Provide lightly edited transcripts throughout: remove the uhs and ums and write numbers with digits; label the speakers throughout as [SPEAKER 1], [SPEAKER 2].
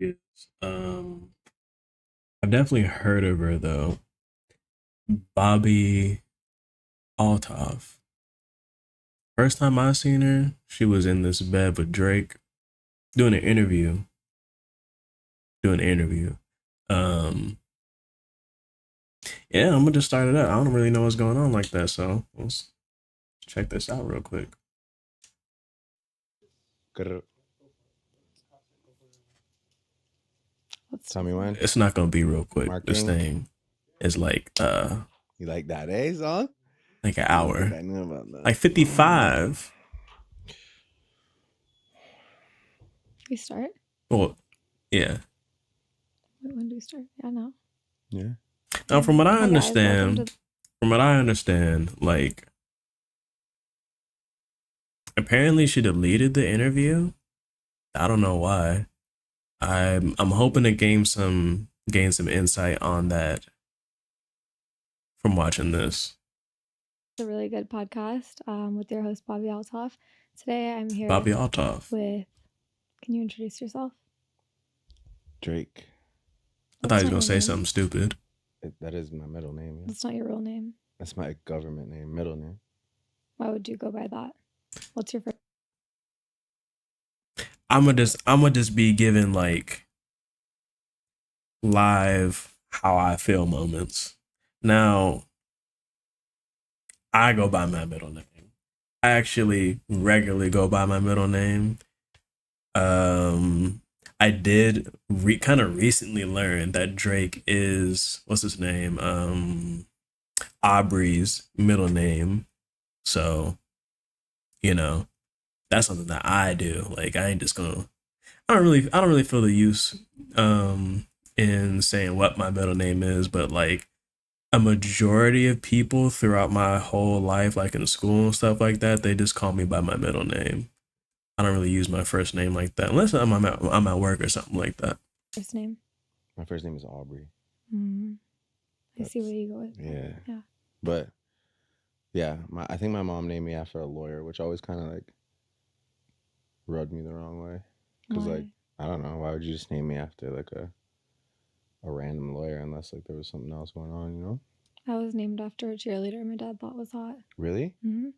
[SPEAKER 1] is. I've definitely heard of her though. Bobby Altoff. First time I seen her, she was in this bed with Drake doing an interview. Doing an interview. Um, yeah, I'm gonna just start it up. I don't really know what's going on like that, so let's check this out real quick.
[SPEAKER 2] Grr. Tell me when.
[SPEAKER 1] It's not gonna be real quick. This
[SPEAKER 2] Marking.
[SPEAKER 1] thing is like
[SPEAKER 2] You like that, eh, son?
[SPEAKER 1] like an
[SPEAKER 2] I don't think
[SPEAKER 1] hour.
[SPEAKER 2] I knew about that.
[SPEAKER 1] Like 55.
[SPEAKER 3] We start?
[SPEAKER 1] Well, yeah.
[SPEAKER 3] When do we start? Yeah, no.
[SPEAKER 2] Yeah.
[SPEAKER 1] Now from what I
[SPEAKER 3] Hi, guys. Welcome
[SPEAKER 1] understand,
[SPEAKER 3] to
[SPEAKER 1] from what I understand, like apparently she deleted the interview. I don't know why. I'm hoping to gain some insight on that from watching this.
[SPEAKER 3] a really good podcast with your host Bobby Altoff. Today I'm here
[SPEAKER 1] Bobby Altoff.
[SPEAKER 3] with. Can you introduce yourself?
[SPEAKER 2] Drake.
[SPEAKER 1] I thought
[SPEAKER 3] That's
[SPEAKER 1] he was
[SPEAKER 3] not
[SPEAKER 1] gonna
[SPEAKER 3] your
[SPEAKER 1] say
[SPEAKER 3] name.
[SPEAKER 1] something stupid.
[SPEAKER 2] That is my middle name. Yeah.
[SPEAKER 3] That's not your real name.
[SPEAKER 2] That's my government name, middle name.
[SPEAKER 3] Why would you go by that? What's your first?
[SPEAKER 1] I'm gonna just be given like live how I feel moments. Now, I go by my middle name. I actually regularly go by my middle name. I did kind of recently learn that Drake is what's his name? Aubrey's middle name. So, you know, that's something that I do. Like I ain't just gonna I don't really feel the use in saying what my middle name is, but like a majority of people throughout my whole life, like in school and stuff like that, they just call me by my middle name. I don't really use my first name like that unless I'm at work or something like that.
[SPEAKER 3] First name?
[SPEAKER 2] My first name is Aubrey.
[SPEAKER 3] I see where you go with.
[SPEAKER 2] Yeah.
[SPEAKER 3] Yeah.
[SPEAKER 2] But yeah, I think my mom named me after a lawyer, which always kind of like rubbed me the wrong way. Because
[SPEAKER 3] Why?
[SPEAKER 2] like, I don't know, why would you just name me after like a random lawyer unless like there was something else going on, you know?
[SPEAKER 3] I was named after a cheerleader my dad thought was hot.
[SPEAKER 2] Really?
[SPEAKER 3] Mm-hmm.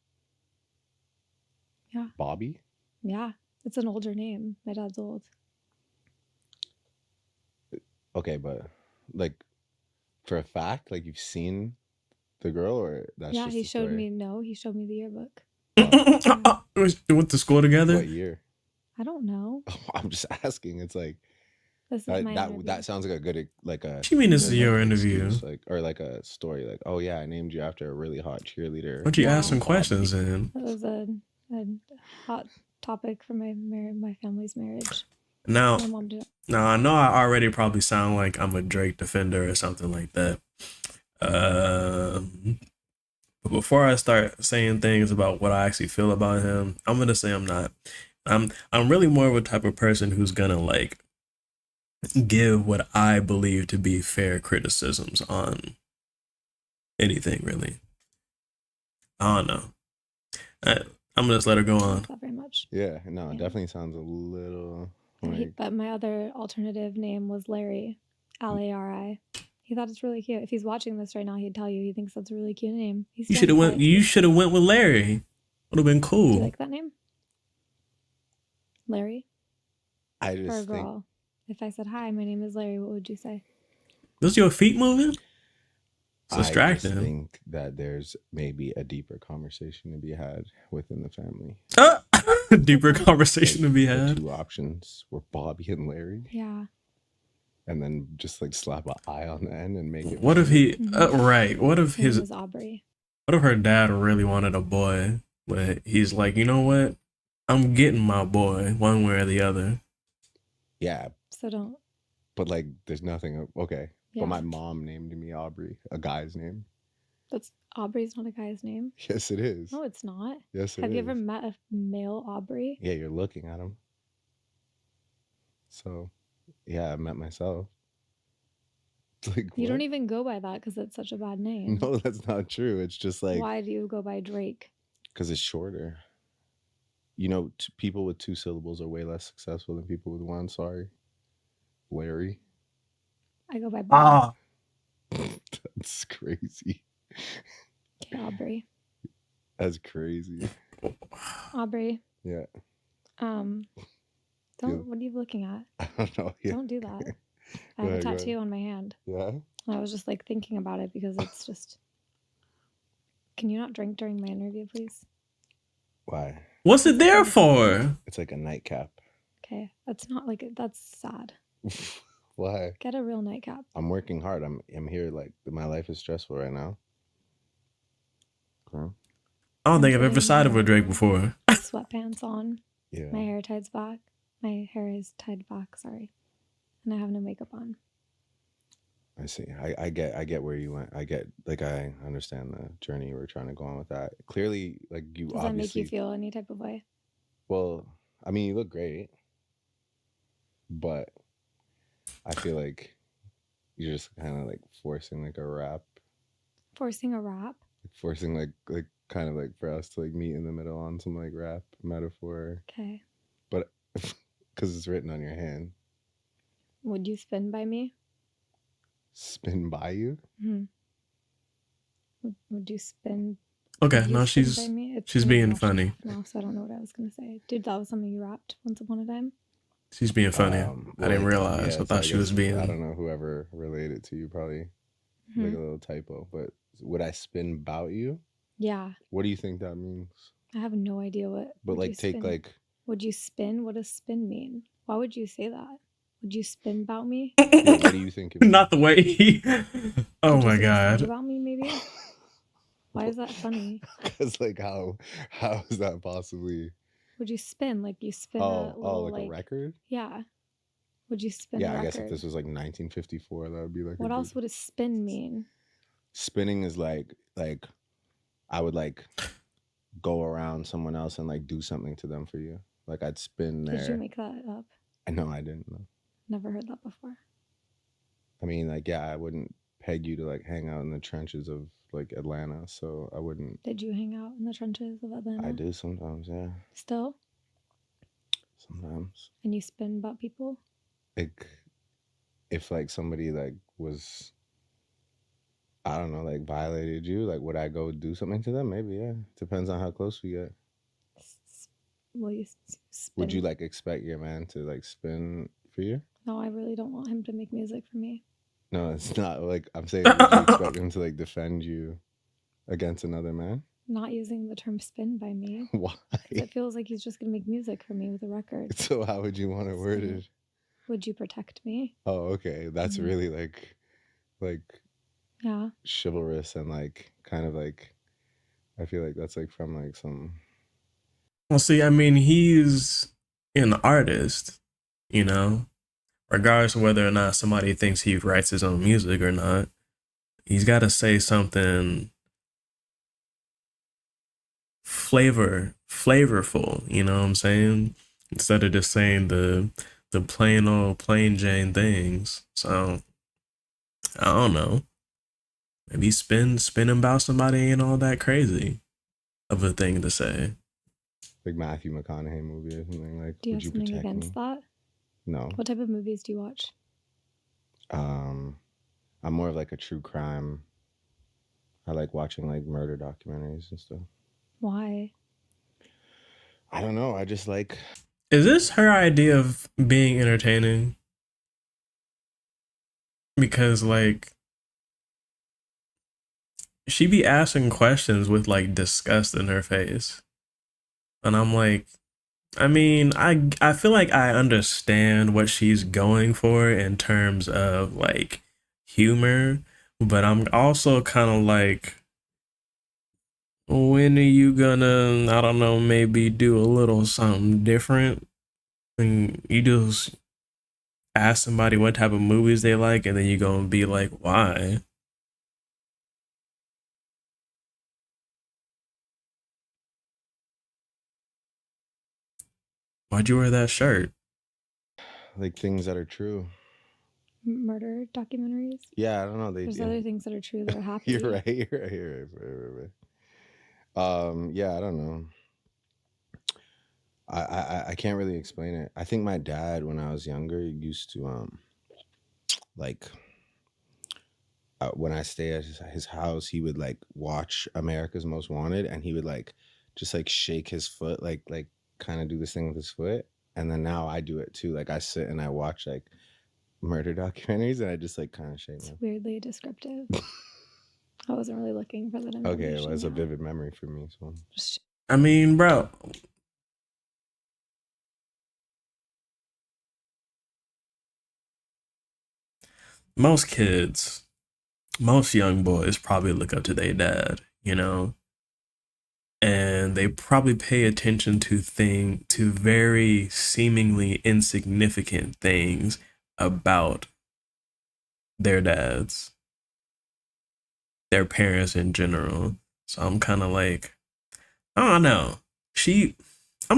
[SPEAKER 3] Yeah.
[SPEAKER 2] Bobby?
[SPEAKER 3] Yeah. It's an older name. My dad's old.
[SPEAKER 2] Okay, but like for a fact, like you've seen the girl, or that's
[SPEAKER 3] Yeah,
[SPEAKER 2] just
[SPEAKER 3] he
[SPEAKER 2] the
[SPEAKER 3] showed
[SPEAKER 2] story?
[SPEAKER 3] me. No, he showed me the yearbook.
[SPEAKER 1] We went to school together.
[SPEAKER 2] What year?
[SPEAKER 3] I don't know.
[SPEAKER 2] I'm just asking. It's like
[SPEAKER 3] This is my interview.
[SPEAKER 2] that sounds like a good like a.
[SPEAKER 1] What you mean this is
[SPEAKER 2] good,
[SPEAKER 1] your
[SPEAKER 2] like,
[SPEAKER 1] interview?
[SPEAKER 2] excuse, like or like a story, like oh yeah, I named you after a really hot cheerleader.
[SPEAKER 1] Why don't you
[SPEAKER 3] Yeah.
[SPEAKER 1] ask some
[SPEAKER 2] Bobby.
[SPEAKER 1] questions then?
[SPEAKER 3] That was a hot topic for my family's marriage.
[SPEAKER 1] Now,
[SPEAKER 3] My mom did.
[SPEAKER 1] now I know I already probably sound like I'm a Drake defender or something like that. But before I start saying things about what I actually feel about him, I'm gonna say I'm not. I'm really more of a type of person who's gonna like give what I believe to be fair criticisms on anything really. I don't know. I'm gonna just let her go on.
[SPEAKER 3] Not very much.
[SPEAKER 2] Yeah, no, it
[SPEAKER 3] Yeah.
[SPEAKER 2] definitely sounds a little like.
[SPEAKER 3] But my other alternative name was Larry, Lari. He thought it's really cute. If he's watching this right now, he'd tell you he thinks that's a really cute name.
[SPEAKER 1] You should have went. You should have went with Larry. Would have been
[SPEAKER 3] Do
[SPEAKER 1] cool.
[SPEAKER 3] you like that name, Larry?
[SPEAKER 2] I
[SPEAKER 3] For a
[SPEAKER 2] just think
[SPEAKER 3] girl, if I said hi, my name is Larry, what would you say?
[SPEAKER 1] Was your feet moving? It's
[SPEAKER 2] I just
[SPEAKER 1] distracting.
[SPEAKER 2] think that there's maybe a deeper conversation to be had within the family.
[SPEAKER 1] Deeper conversation to be
[SPEAKER 2] The
[SPEAKER 1] had.
[SPEAKER 2] two options were Bobby and Larry,
[SPEAKER 3] Yeah.
[SPEAKER 2] and then just like slap an I on the end and make it.
[SPEAKER 1] What if he?
[SPEAKER 3] Mhm.
[SPEAKER 1] Right. What if
[SPEAKER 3] His name
[SPEAKER 1] his?
[SPEAKER 3] was Aubrey.
[SPEAKER 1] What if her dad really wanted a boy, but he's like, you know what? I'm getting my boy one way or the other.
[SPEAKER 2] Yeah,
[SPEAKER 3] So don't.
[SPEAKER 2] but like, there's nothing. Okay,
[SPEAKER 3] Yeah.
[SPEAKER 2] but my mom named me Aubrey, a guy's name.
[SPEAKER 3] That's Aubrey's not a guy's name.
[SPEAKER 2] Yes, it is.
[SPEAKER 3] No, it's not.
[SPEAKER 2] Yes, it is.
[SPEAKER 3] Have you ever met a male Aubrey?
[SPEAKER 2] Yeah, you're looking at him. So, yeah, I met myself. It's like,
[SPEAKER 3] You don't
[SPEAKER 2] what?
[SPEAKER 3] even go by that because it's such a bad name.
[SPEAKER 2] No, that's not true. It's just like
[SPEAKER 3] Why do you go by Drake?
[SPEAKER 2] because it's shorter. You know, people with 2 syllables are way less successful than people with 1. Sorry. Larry.
[SPEAKER 3] I go by Bob.
[SPEAKER 2] That's crazy.
[SPEAKER 3] Okay, Aubrey.
[SPEAKER 2] That's crazy.
[SPEAKER 3] Aubrey.
[SPEAKER 2] Yeah.
[SPEAKER 3] Don't. What are you looking at?
[SPEAKER 2] I don't know. Yeah.
[SPEAKER 3] Don't do that. I
[SPEAKER 2] Go
[SPEAKER 3] have a
[SPEAKER 2] ahead, go
[SPEAKER 3] tattoo on my hand.
[SPEAKER 2] Yeah.
[SPEAKER 3] And I was just like thinking about it because it's just. Can you not drink during my interview, please?
[SPEAKER 2] Why?
[SPEAKER 1] What's it there for?
[SPEAKER 2] It's like a nightcap.
[SPEAKER 3] Okay, that's not like that's sad.
[SPEAKER 2] Why?
[SPEAKER 3] Get a real nightcap.
[SPEAKER 2] I'm working hard. I'm here. Like my life is stressful right now. Okay.
[SPEAKER 1] I don't
[SPEAKER 3] I'm
[SPEAKER 1] think I've ever
[SPEAKER 3] putting
[SPEAKER 1] sided with Drake
[SPEAKER 3] my
[SPEAKER 1] before.
[SPEAKER 3] Sweatpants on.
[SPEAKER 2] Yeah.
[SPEAKER 3] My hair tied back. My hair is tied back. Sorry, and I have no makeup on.
[SPEAKER 2] I see. I get where you went. I understand the journey you were trying to go on with that. Clearly, like you
[SPEAKER 3] Does that
[SPEAKER 2] obviously.
[SPEAKER 3] make you feel any type of way?
[SPEAKER 2] Well, I mean, you look great, but I feel like you're just kind of like forcing like a rap.
[SPEAKER 3] Forcing a rap?
[SPEAKER 2] Forcing like kind of like for us to like meet in the middle on some like rap metaphor.
[SPEAKER 3] Okay.
[SPEAKER 2] But because it's written on your hand.
[SPEAKER 3] Would you spin by me?
[SPEAKER 2] Spin by you?
[SPEAKER 3] Hmm. Would you spin?
[SPEAKER 1] Okay,
[SPEAKER 3] would you
[SPEAKER 1] no,
[SPEAKER 3] spin
[SPEAKER 1] she's
[SPEAKER 3] by me? It's
[SPEAKER 1] she's
[SPEAKER 3] kind of
[SPEAKER 1] being
[SPEAKER 3] brushed
[SPEAKER 1] funny.
[SPEAKER 3] off now, so I don't know what I was gonna say. Dude, that was something you rapped once upon a time.
[SPEAKER 1] She's being funny.
[SPEAKER 2] Well,
[SPEAKER 1] I didn't realize.
[SPEAKER 2] yeah,
[SPEAKER 1] I thought
[SPEAKER 2] so
[SPEAKER 1] she was
[SPEAKER 2] guess,
[SPEAKER 1] being.
[SPEAKER 2] I don't know whoever related to you, probably like a little typo. But would I spin about you?
[SPEAKER 3] Yeah.
[SPEAKER 2] What do you think that means?
[SPEAKER 3] I have no idea what.
[SPEAKER 2] But
[SPEAKER 3] would
[SPEAKER 2] like
[SPEAKER 3] you
[SPEAKER 2] take
[SPEAKER 3] spin?
[SPEAKER 2] like.
[SPEAKER 3] Would you spin? What does spin mean? Why would you say that? Would you spin about me?
[SPEAKER 2] Yeah, what do you think it means?
[SPEAKER 1] Not the way he. Oh
[SPEAKER 3] Would you
[SPEAKER 1] my
[SPEAKER 3] sing a song
[SPEAKER 1] god.
[SPEAKER 3] about me, maybe? Why is that funny?
[SPEAKER 2] Because like how is that possibly?
[SPEAKER 3] Would you spin like you spin a little
[SPEAKER 2] like a record?
[SPEAKER 3] Yeah. Would you spin?
[SPEAKER 2] Yeah,
[SPEAKER 3] a
[SPEAKER 2] I
[SPEAKER 3] record?
[SPEAKER 2] guess if this was like 1954, that would be like.
[SPEAKER 3] What else would a spin mean?
[SPEAKER 2] Spinning is like I would like go around someone else and like do something to them for you. Like I'd spin there.
[SPEAKER 3] Did you make that up?
[SPEAKER 2] No, I didn't know.
[SPEAKER 3] Never heard that before.
[SPEAKER 2] I mean, like, yeah, I wouldn't peg you to like hang out in the trenches of like Atlanta, so I wouldn't.
[SPEAKER 3] Did you hang out in the trenches of Atlanta?
[SPEAKER 2] I do sometimes, yeah.
[SPEAKER 3] Still?
[SPEAKER 2] Sometimes.
[SPEAKER 3] And you spin about people?
[SPEAKER 2] Like, if like somebody like was, I don't know, like violated you, like would I go do something to them? Maybe, yeah. Depends on how close we get.
[SPEAKER 3] Will you spin?
[SPEAKER 2] Would you like expect your man to like spin for you?
[SPEAKER 3] No, I really don't want him to make music for me.
[SPEAKER 2] No, it's not like I'm saying. Would you expect him to like defend you against another man?
[SPEAKER 3] Not using the term spin by me.
[SPEAKER 2] Why?
[SPEAKER 3] It feels like he's just gonna make music for me with a record.
[SPEAKER 2] So how would you want it worded?
[SPEAKER 3] Would you protect me?
[SPEAKER 2] Oh, okay. That's really like
[SPEAKER 3] yeah,
[SPEAKER 2] chivalrous and like kind of like I feel like that's like from like some.
[SPEAKER 1] Well, see, I mean, he's an artist, you know, regardless of whether or not somebody thinks he writes his own music or not. He's got to say something flavorful, you know what I'm saying? Instead of just saying the plain old plain Jane things. So I don't know. Maybe spinning about somebody ain't all that crazy of a thing to say.
[SPEAKER 2] Like Matthew McConaughey movie or something like.
[SPEAKER 3] Do you have something against that?
[SPEAKER 2] No.
[SPEAKER 3] What type of movies do you watch?
[SPEAKER 2] I'm more of like a true crime. I like watching like murder documentaries and stuff.
[SPEAKER 3] Why?
[SPEAKER 2] I don't know. I just like.
[SPEAKER 1] Is this her idea of being entertaining? Because like she be asking questions with like disgust in her face. And I'm like, I mean, I feel like I understand what she's going for in terms of like humor, but I'm also kind of like, when are you gonna, I don't know, maybe do a little something different? And you just ask somebody what type of movies they like, and then you're gonna be like, why? Why'd you wear that shirt?
[SPEAKER 2] Like things that are true.
[SPEAKER 3] Murder documentaries?
[SPEAKER 2] Yeah, I don't know.
[SPEAKER 3] There's other things that are true that are happy.
[SPEAKER 2] You're right. You're right. Yeah, I don't know. I can't really explain it. I think my dad, when I was younger, used to like when I stay at his house, he would like watch America's Most Wanted, and he would like just like shake his foot, like kind of do this thing with his foot. And then now I do it too. Like I sit and I watch like murder documentaries, and I just like kind of shake
[SPEAKER 3] It's
[SPEAKER 2] my.
[SPEAKER 3] weirdly descriptive. I wasn't really looking for that
[SPEAKER 2] Okay,
[SPEAKER 3] information.
[SPEAKER 2] well, it's a
[SPEAKER 3] yeah.
[SPEAKER 2] vivid memory for me. So
[SPEAKER 3] Just
[SPEAKER 1] I mean, bro. Most kids, most young boys probably look up to their dad, you know, and they probably pay attention to very seemingly insignificant things about their dads, their parents in general. So I'm kind of like, I don't know. I'm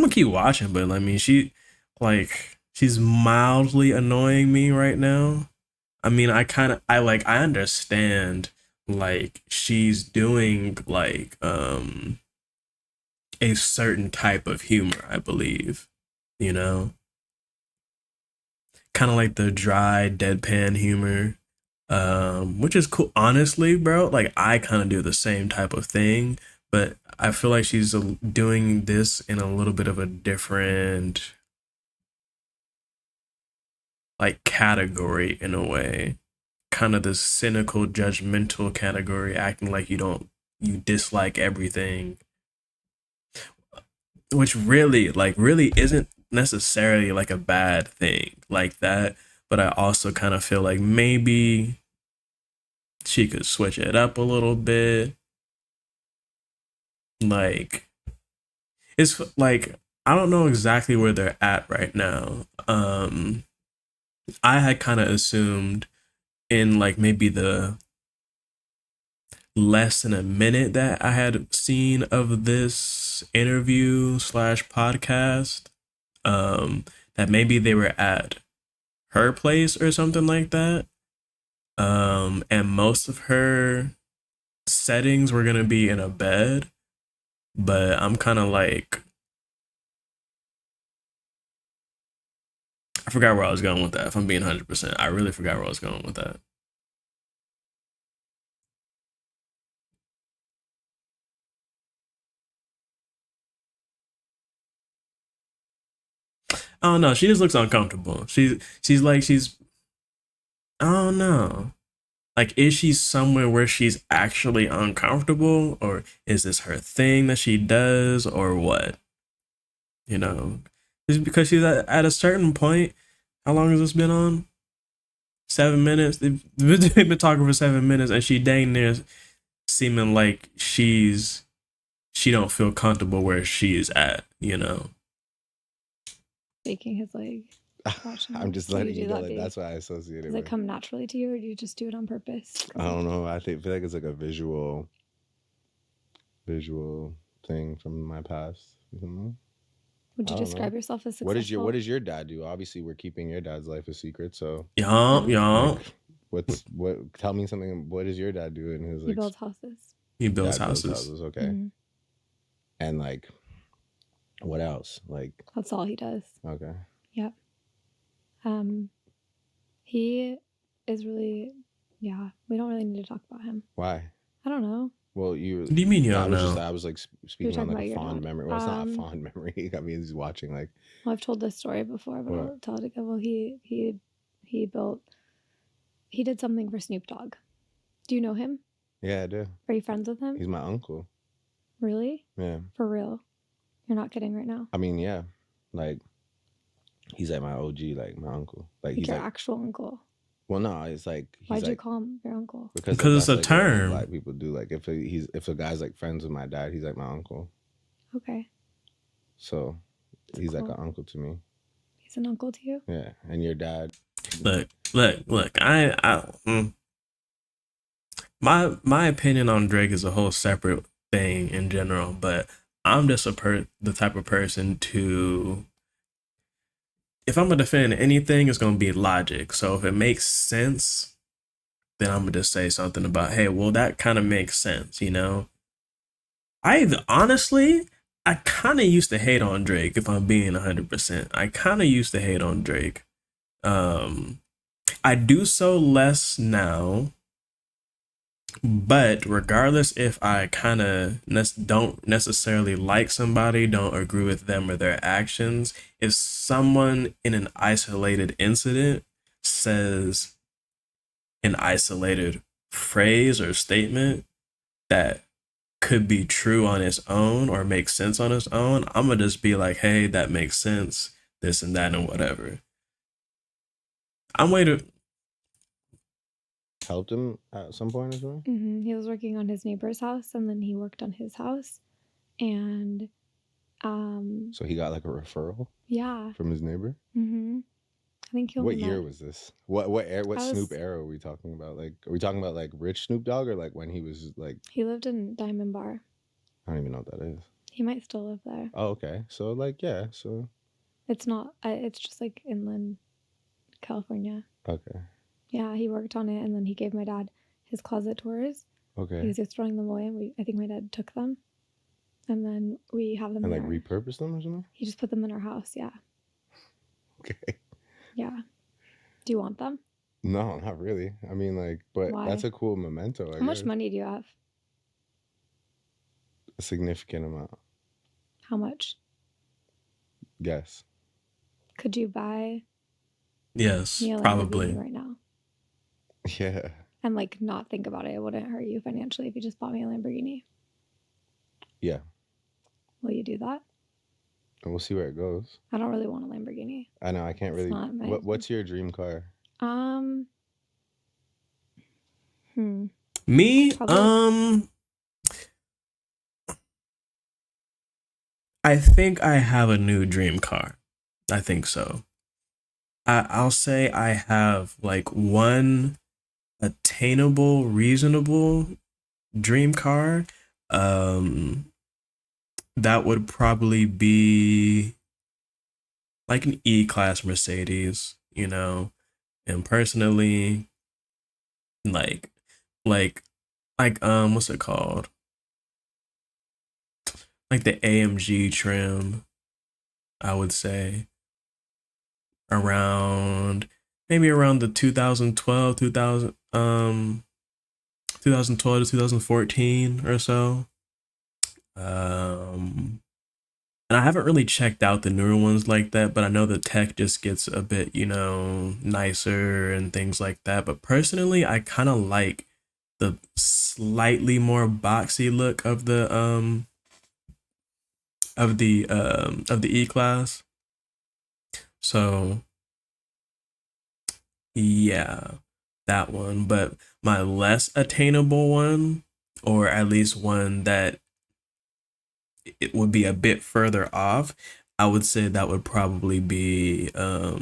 [SPEAKER 1] gonna keep watching, but I mean, she's mildly annoying me right now. I mean, I understand like she's doing like a certain type of humor, I believe, you know, kind of like the dry deadpan humor, which is cool. Honestly, bro, like I kind of do the same type of thing, but I feel like she's doing this in a little bit of a different like category in a way, kind of the cynical, judgmental category, acting like you dislike everything, which really isn't necessarily like a bad thing like that. But I also kind of feel like maybe she could switch it up a little bit. Like, it's like, I don't know exactly where they're at right now. I had kind of assumed in like maybe the less than a minute that I had seen of this interview slash podcast, that maybe they were at her place or something like that. And most of her settings were gonna be in a bed, but I'm kind of like, I forgot where I was going with that. If I'm being 100%, I really forgot where I was going with that. I don't know. She just looks uncomfortable. She's I don't know. Like, is she somewhere where she's actually uncomfortable, or is this her thing that she does, or what? You know, just because she's at a certain point. How long has this been on? 7 minutes. They've been talking for 7 minutes, and she dang near seeming like she don't feel comfortable where she is at. You know.
[SPEAKER 3] shaking his leg. Watching
[SPEAKER 2] I'm
[SPEAKER 3] it.
[SPEAKER 2] just
[SPEAKER 3] Do you
[SPEAKER 2] letting
[SPEAKER 3] do
[SPEAKER 2] you know
[SPEAKER 3] that,
[SPEAKER 2] that
[SPEAKER 3] babe?
[SPEAKER 2] that's why I associate it
[SPEAKER 3] Does it
[SPEAKER 2] with.
[SPEAKER 3] come naturally to you, or do you just do it on purpose?
[SPEAKER 2] I don't know. I feel like it's like a visual thing from my past. You know?
[SPEAKER 3] Would you
[SPEAKER 2] I don't
[SPEAKER 3] describe
[SPEAKER 2] know.
[SPEAKER 3] yourself as
[SPEAKER 2] What
[SPEAKER 3] successful?
[SPEAKER 2] does your dad do? Obviously, we're keeping your dad's life a secret. So,
[SPEAKER 1] Yeah.
[SPEAKER 2] what? Tell me something. What does your dad do in his
[SPEAKER 3] He
[SPEAKER 2] like?
[SPEAKER 3] builds houses.
[SPEAKER 1] He builds
[SPEAKER 2] Dad builds
[SPEAKER 1] houses.
[SPEAKER 2] houses. Okay.
[SPEAKER 3] Mhm.
[SPEAKER 2] And like, what else? Like,
[SPEAKER 3] That's all he does.
[SPEAKER 2] okay.
[SPEAKER 3] Yep. He is really, yeah. We don't really need to talk about him.
[SPEAKER 2] Why?
[SPEAKER 3] I don't know.
[SPEAKER 2] Well, you.
[SPEAKER 1] What do you mean you
[SPEAKER 2] I
[SPEAKER 1] don't
[SPEAKER 2] was just.
[SPEAKER 1] know?
[SPEAKER 2] I was like speaking on
[SPEAKER 3] talking
[SPEAKER 2] like
[SPEAKER 3] about
[SPEAKER 2] a
[SPEAKER 3] your
[SPEAKER 2] fond
[SPEAKER 3] dad.
[SPEAKER 2] memory. Well, it's not a fond memory. I mean, he's watching like.
[SPEAKER 3] Well, I've told this story before, but
[SPEAKER 2] What?
[SPEAKER 3] I'll tell it again. Well, he built. He did something for Snoop Dogg. Do you know him?
[SPEAKER 2] Yeah, I do.
[SPEAKER 3] Are you friends with him?
[SPEAKER 2] He's my uncle.
[SPEAKER 3] Really?
[SPEAKER 2] Yeah.
[SPEAKER 3] For real? You're not kidding right now?
[SPEAKER 2] I mean, yeah. Like, he's like my OG, like my uncle. Like he's
[SPEAKER 3] your
[SPEAKER 2] like.
[SPEAKER 3] actual uncle.
[SPEAKER 2] Well, no, it's like.
[SPEAKER 3] Why'd you call him your uncle?
[SPEAKER 2] Because
[SPEAKER 1] it's a
[SPEAKER 2] that's, like, what
[SPEAKER 1] term.
[SPEAKER 2] Black people do. Like if a guy's like friends with my dad, he's like my uncle.
[SPEAKER 3] Okay.
[SPEAKER 2] So
[SPEAKER 3] That's
[SPEAKER 2] he's like
[SPEAKER 3] cool.
[SPEAKER 2] an uncle to me.
[SPEAKER 3] He's an uncle to you?
[SPEAKER 2] Yeah, and your dad.
[SPEAKER 1] Look. My opinion on Drake is a whole separate thing in general, but I'm just the type of person to, if I'm gonna defend anything, it's gonna be logic. So if it makes sense, then I'm gonna just say something about, hey, well, that kind of makes sense, you know. I kind of used to hate on Drake, if I'm being 100%. I kind of used to hate on Drake. I do so less now, but regardless if I kind of don't necessarily like somebody, don't agree with them or their actions, if someone in an isolated incident says an isolated phrase or statement that could be true on its own or make sense on its own, I'm gonna just be like, hey, that makes sense, this and that and whatever. I'm waiting.
[SPEAKER 2] Helped him at some point as well.
[SPEAKER 3] He was working on his neighbor's house, and then he worked on his house, and
[SPEAKER 2] So he got like a referral
[SPEAKER 3] yeah.
[SPEAKER 2] from his neighbor.
[SPEAKER 3] I think he
[SPEAKER 2] What
[SPEAKER 3] only
[SPEAKER 2] year
[SPEAKER 3] met.
[SPEAKER 2] was this? What
[SPEAKER 3] I
[SPEAKER 2] Snoop
[SPEAKER 3] was.
[SPEAKER 2] era are we talking about? Like, are we talking about like rich Snoop Dogg or like when he was like?
[SPEAKER 3] He lived in Diamond Bar.
[SPEAKER 2] I don't even know what that is.
[SPEAKER 3] He might still live there.
[SPEAKER 2] Oh, okay. So like, yeah. So
[SPEAKER 3] It's not. It's just like inland California.
[SPEAKER 2] okay.
[SPEAKER 3] Yeah, he worked on it, and then he gave my dad his closet tours
[SPEAKER 2] Okay.
[SPEAKER 3] because he was throwing them away, and I think my dad took them, and then we have them
[SPEAKER 2] And
[SPEAKER 3] in
[SPEAKER 2] like repurpose them or something.
[SPEAKER 3] He just put them in our house. Yeah.
[SPEAKER 2] Okay.
[SPEAKER 3] Yeah. Do you want them?
[SPEAKER 2] No, not really. I mean, like, but that's
[SPEAKER 3] Why?
[SPEAKER 2] a cool memento.
[SPEAKER 3] How much money do you have?
[SPEAKER 2] A significant amount.
[SPEAKER 3] How much?
[SPEAKER 2] Guess.
[SPEAKER 3] Could you buy
[SPEAKER 1] Yes,
[SPEAKER 3] me a
[SPEAKER 1] probably.
[SPEAKER 3] Lamborghini right now?
[SPEAKER 2] Yeah.
[SPEAKER 3] And like not think about it. It wouldn't hurt you financially if you just bought me a Lamborghini.
[SPEAKER 2] Yeah.
[SPEAKER 3] Will you do that?
[SPEAKER 2] And we'll see where it goes.
[SPEAKER 3] I don't really want a Lamborghini.
[SPEAKER 2] I know I can't
[SPEAKER 3] It's
[SPEAKER 2] really.
[SPEAKER 3] not my.
[SPEAKER 2] What's your dream car?
[SPEAKER 1] Me,
[SPEAKER 3] Probably.
[SPEAKER 1] I think I have a new dream car. I think so. I'll say I have like one attainable, reasonable dream car. That would probably be like an E-Class Mercedes, you know. And personally, like like what's it called? Like the AMG trim, I would say. Around maybe around the 2012 2012 to 2014 or so. And I haven't really checked out the newer ones like that, but I know the tech just gets a bit, nicer and things like that. But personally, I kind of like the slightly more boxy look of the E-Class. So yeah, that one. But my less attainable one, or at least one that it would be a bit further off, I would say that would probably be a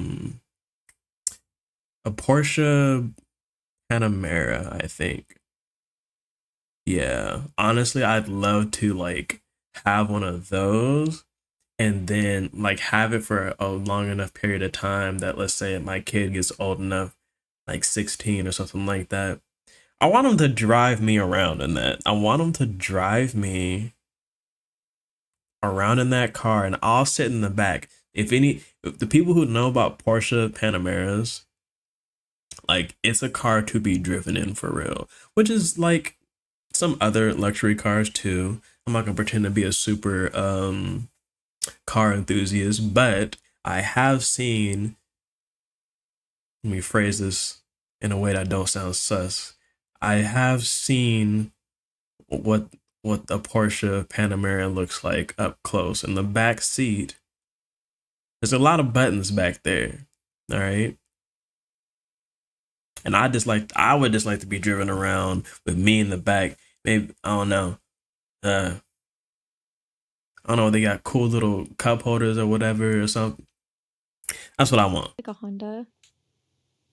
[SPEAKER 1] Porsche Panamera, I think. Yeah, honestly, I'd love to like have one of those and then like have it for a long enough period of time that, let's say, my kid gets old enough, like 16 or something like that. I want him to drive me around in that. I want him to drive me around in that car and I'll sit in the back. If the people who know about Porsche Panameras, like, it's a car to be driven in for real, which is like some other luxury cars too. I'm not gonna pretend to be a super car enthusiast, but I have seen, let me phrase this in a way that don't sound sus. I have seen what a Porsche Panamera looks like up close. In the back seat, there's a lot of buttons back there. All right. And I would just like to be driven around with me in the back. Maybe, I don't know. I don't know, they got cool little cup holders or whatever or something. That's what I want.
[SPEAKER 3] Like a Honda.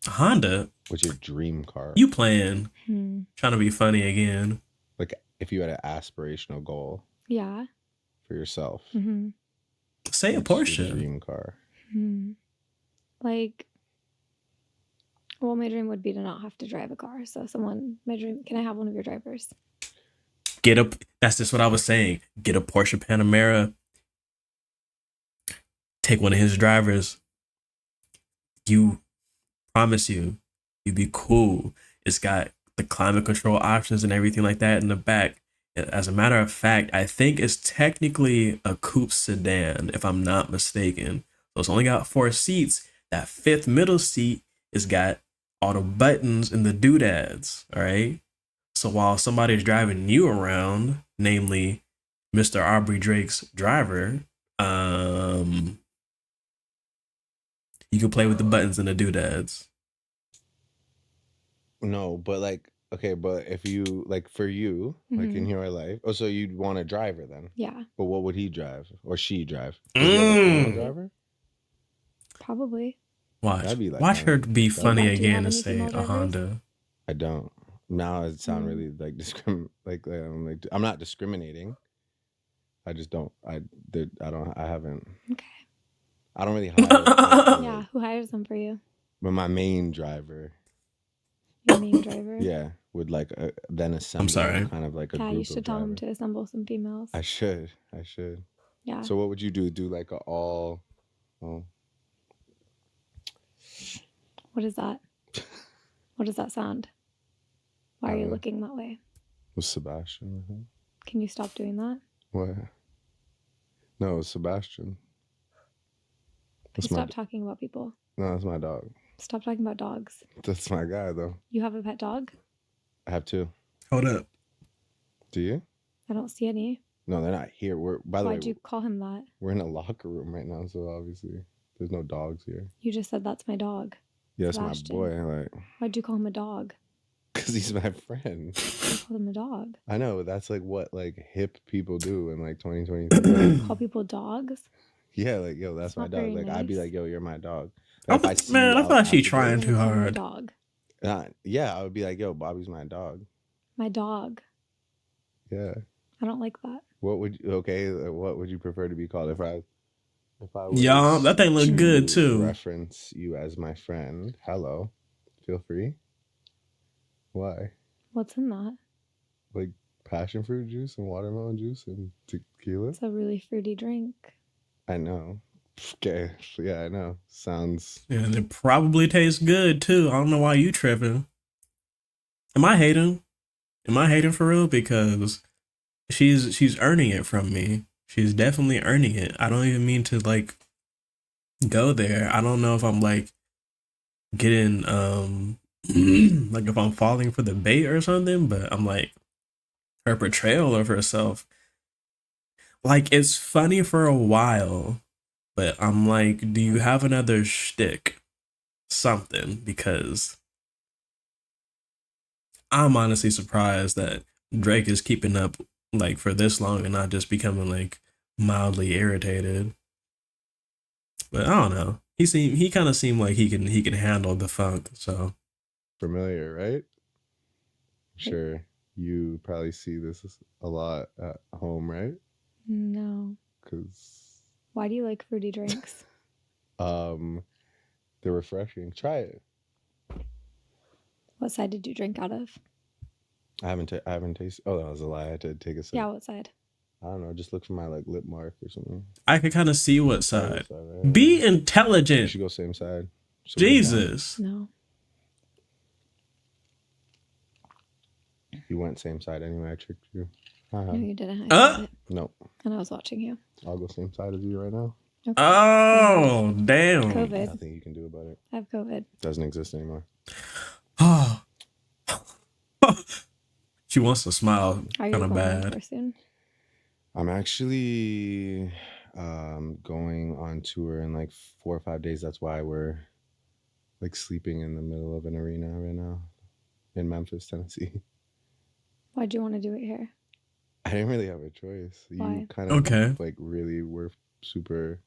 [SPEAKER 1] A Honda?
[SPEAKER 2] What's your dream car?
[SPEAKER 1] You playing? Trying to be funny again.
[SPEAKER 2] Like, if you had an aspirational goal.
[SPEAKER 3] Yeah.
[SPEAKER 2] For yourself.
[SPEAKER 1] Say a Porsche.
[SPEAKER 2] Your dream car.
[SPEAKER 3] Like, well, my dream would be to not have to drive a car. So my dream, can I have one of your drivers?
[SPEAKER 1] That's just what I was saying. Get a Porsche Panamera. Take one of his drivers. Promise you, You'd be cool. It's got the climate control options and everything like that in the back. As a matter of fact, I think it's technically a coupe sedan, if I'm not mistaken. So it's only got 4 seats. That fifth middle seat has got all the buttons and the doodads. All right. So while somebody's driving you around, namely Mr. Aubrey Drake's driver, you can play with the buttons and the doodads.
[SPEAKER 2] No, but like, okay, but if you like for you, like in
[SPEAKER 3] Mhm.
[SPEAKER 2] your life, oh, so you'd want a driver then?
[SPEAKER 3] Yeah,
[SPEAKER 2] But what would he drive or she drive? Does he have a female
[SPEAKER 1] Mm.
[SPEAKER 2] driver?
[SPEAKER 3] probably.
[SPEAKER 1] Watch.
[SPEAKER 2] That'd be like
[SPEAKER 1] Watch her
[SPEAKER 2] kinda
[SPEAKER 1] be
[SPEAKER 2] dope.
[SPEAKER 1] funny
[SPEAKER 3] Why, do you
[SPEAKER 1] again
[SPEAKER 3] have
[SPEAKER 1] and
[SPEAKER 3] any
[SPEAKER 1] say
[SPEAKER 3] female
[SPEAKER 1] a
[SPEAKER 3] drivers?
[SPEAKER 1] Honda.
[SPEAKER 2] I don't. Now it sound
[SPEAKER 3] Mm.
[SPEAKER 2] really like like I'm not discriminating. I just don't. I haven't.
[SPEAKER 3] Okay.
[SPEAKER 2] I don't really hire. Like,
[SPEAKER 3] Yeah, who hires them for you?
[SPEAKER 2] but my main driver,
[SPEAKER 3] Your main driver?
[SPEAKER 2] yeah, would like then assemble
[SPEAKER 1] sorry.
[SPEAKER 2] kind of like a
[SPEAKER 3] Yeah,
[SPEAKER 2] group
[SPEAKER 3] you
[SPEAKER 2] of
[SPEAKER 3] should tell him
[SPEAKER 2] drivers.
[SPEAKER 3] to assemble some females.
[SPEAKER 2] I should.
[SPEAKER 3] Yeah.
[SPEAKER 2] So what would you do? Do like a all? Oh,
[SPEAKER 3] What is that? What does that sound? Why are you looking that way?
[SPEAKER 2] was Sebastian with him?
[SPEAKER 3] Can you stop doing that?
[SPEAKER 2] What? No, it was Sebastian.
[SPEAKER 3] Can you
[SPEAKER 2] That's my
[SPEAKER 3] stop talking about people?
[SPEAKER 2] no, that's my dog.
[SPEAKER 3] Stop talking about dogs.
[SPEAKER 2] That's my guy though.
[SPEAKER 3] You have a pet dog?
[SPEAKER 2] I have two.
[SPEAKER 1] Hold up.
[SPEAKER 2] Do you?
[SPEAKER 3] I don't see any.
[SPEAKER 2] No, they're not here. We're by the way,
[SPEAKER 3] Why'd you call him that?
[SPEAKER 2] we're in a locker room right now, so obviously there's no dogs here.
[SPEAKER 3] You just said that's my dog.
[SPEAKER 2] Yeah, that's
[SPEAKER 3] Sebastian.
[SPEAKER 2] my boy. Like,
[SPEAKER 3] Why'd you call him a dog?
[SPEAKER 2] cause he's my friend.
[SPEAKER 3] You called him a dog.
[SPEAKER 2] I know that's like what like hip people do in like 2023.
[SPEAKER 3] Call people dogs?
[SPEAKER 2] Yeah, like yo, that's
[SPEAKER 3] It's
[SPEAKER 2] my
[SPEAKER 3] not
[SPEAKER 2] dog.
[SPEAKER 3] very
[SPEAKER 2] Like I'd be
[SPEAKER 3] nice.
[SPEAKER 2] like, yo, you're my dog.
[SPEAKER 1] Oh,
[SPEAKER 2] Like, if I see
[SPEAKER 1] man,
[SPEAKER 2] you
[SPEAKER 1] I
[SPEAKER 2] out
[SPEAKER 1] thought she
[SPEAKER 2] after
[SPEAKER 1] trying
[SPEAKER 2] dinner-
[SPEAKER 1] too
[SPEAKER 3] Call me
[SPEAKER 1] hard.
[SPEAKER 3] dog.
[SPEAKER 2] Yeah, I would be like, yo, Bobby's my dog.
[SPEAKER 3] My dog.
[SPEAKER 2] Yeah.
[SPEAKER 3] I don't like that.
[SPEAKER 2] What would you prefer to be called if I was
[SPEAKER 1] Y'all, that thing look good
[SPEAKER 2] to
[SPEAKER 1] too.
[SPEAKER 2] reference you as my friend? Hello. Feel free. Why?
[SPEAKER 3] What's in that?
[SPEAKER 2] Like passion fruit juice and watermelon juice and tequila?
[SPEAKER 3] It's a really fruity drink.
[SPEAKER 2] I know. Okay. Yeah, I know. Sounds
[SPEAKER 1] And it probably tastes good too. I don't know why you tripping. Am I hating? Am I hating for real? Because she's earning it from me. She's definitely earning it. I don't even mean to like go there. I don't know if I'm like getting like if I'm falling for the bait or something, but I'm like her portrayal of herself. Like it's funny for a while, but I'm like, do you have another shtick? Something, because I'm honestly surprised that Drake is keeping up like for this long and not just becoming like mildly irritated. But I don't know. He kind of seemed like he can handle the funk. So
[SPEAKER 2] familiar, right? Sure. You probably see this a lot at home, right?
[SPEAKER 3] No.
[SPEAKER 2] Because
[SPEAKER 3] Why do you like fruity drinks?
[SPEAKER 2] they're refreshing. Try it.
[SPEAKER 3] What side did you drink out of?
[SPEAKER 2] I haven't tasted. Oh, that was a lie. I had to take a sip.
[SPEAKER 3] Yeah, what side?
[SPEAKER 2] I don't know. Just look for my like lip mark or something.
[SPEAKER 1] I could kind of see what
[SPEAKER 2] Try
[SPEAKER 1] side.
[SPEAKER 2] this side, right?
[SPEAKER 1] Be
[SPEAKER 2] You
[SPEAKER 1] intelligent.
[SPEAKER 2] should go same side. So we're down.
[SPEAKER 1] Jesus.
[SPEAKER 3] No.
[SPEAKER 2] You went same side anyway. I tricked you.
[SPEAKER 3] No, you didn't. I said it.
[SPEAKER 2] Nope.
[SPEAKER 3] And I was watching you.
[SPEAKER 2] I'll go same side as you right now.
[SPEAKER 3] Okay.
[SPEAKER 1] Oh, damn.
[SPEAKER 3] COVID.
[SPEAKER 2] Nothing you can do about it.
[SPEAKER 3] I have COVID.
[SPEAKER 2] Doesn't exist anymore.
[SPEAKER 1] Oh. She wants to smile
[SPEAKER 3] Are you
[SPEAKER 1] kind of
[SPEAKER 3] going on
[SPEAKER 1] bad.
[SPEAKER 3] tour soon?
[SPEAKER 2] I'm actually going on tour in like 4 or 5 days. That's why we're like sleeping in the middle of an arena right now in Memphis, Tennessee.
[SPEAKER 3] Why'd you want to do it here?
[SPEAKER 2] I didn't really have a choice.
[SPEAKER 3] Why?
[SPEAKER 2] You kind of
[SPEAKER 1] Okay.
[SPEAKER 2] like really were super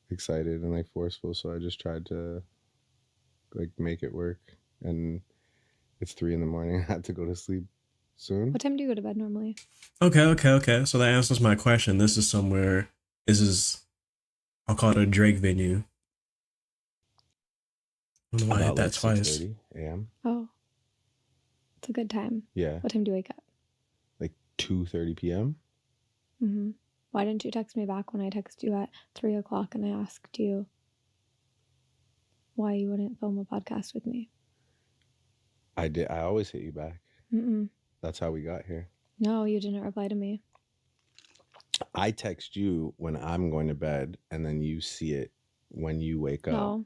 [SPEAKER 2] excited and like forceful, so I just tried to like make it work. And it's 3 a.m. I had to go to sleep soon.
[SPEAKER 3] What time do you go to bed normally?
[SPEAKER 1] Okay. So that answers my question. This is I'll call it a Drake venue. I don't know why I hit
[SPEAKER 2] About
[SPEAKER 1] that
[SPEAKER 2] like
[SPEAKER 1] twice.
[SPEAKER 2] 6:30 a.m.
[SPEAKER 3] Oh, it's a good time.
[SPEAKER 2] Yeah,
[SPEAKER 3] What time do you wake up?
[SPEAKER 2] like 2:30 p.m.
[SPEAKER 3] Mm-hmm. Why didn't you text me back when I texted you at 3 o'clock and I asked you why you wouldn't film a podcast with me?
[SPEAKER 2] I did. I always hit you back.
[SPEAKER 3] Mm-mm.
[SPEAKER 2] That's how we got here.
[SPEAKER 3] No, you didn't reply to me.
[SPEAKER 2] I text you when I'm going to bed, and then you see it when you wake up,
[SPEAKER 3] No,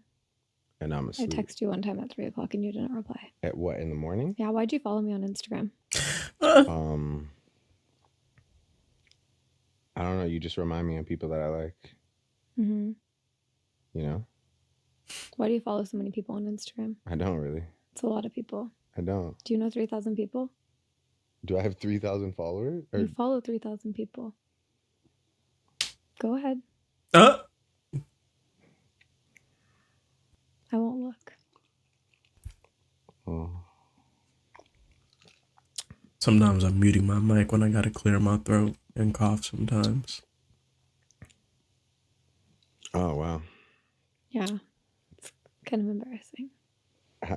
[SPEAKER 2] and I'm
[SPEAKER 3] I
[SPEAKER 2] asleep.
[SPEAKER 3] texted you one time at 3 o'clock and you didn't reply.
[SPEAKER 2] At what, in the morning?
[SPEAKER 3] Yeah, why'd you follow me on Instagram?
[SPEAKER 2] I don't know. You just remind me of people that I like.
[SPEAKER 3] Mm-hmm.
[SPEAKER 2] You know,
[SPEAKER 3] Why do you follow so many people on Instagram?
[SPEAKER 2] I don't really.
[SPEAKER 3] It's a lot of people.
[SPEAKER 2] I don't.
[SPEAKER 3] Do you know 3,000 people?
[SPEAKER 2] Do I have 3,000 followers? Or
[SPEAKER 3] You follow 3,000 people. Go ahead.
[SPEAKER 1] Uh,
[SPEAKER 3] I won't look.
[SPEAKER 2] oh,
[SPEAKER 1] Sometimes I'm muting my mic when I gotta clear my throat and cough sometimes.
[SPEAKER 2] wow.
[SPEAKER 3] Yeah, it's kind of embarrassing.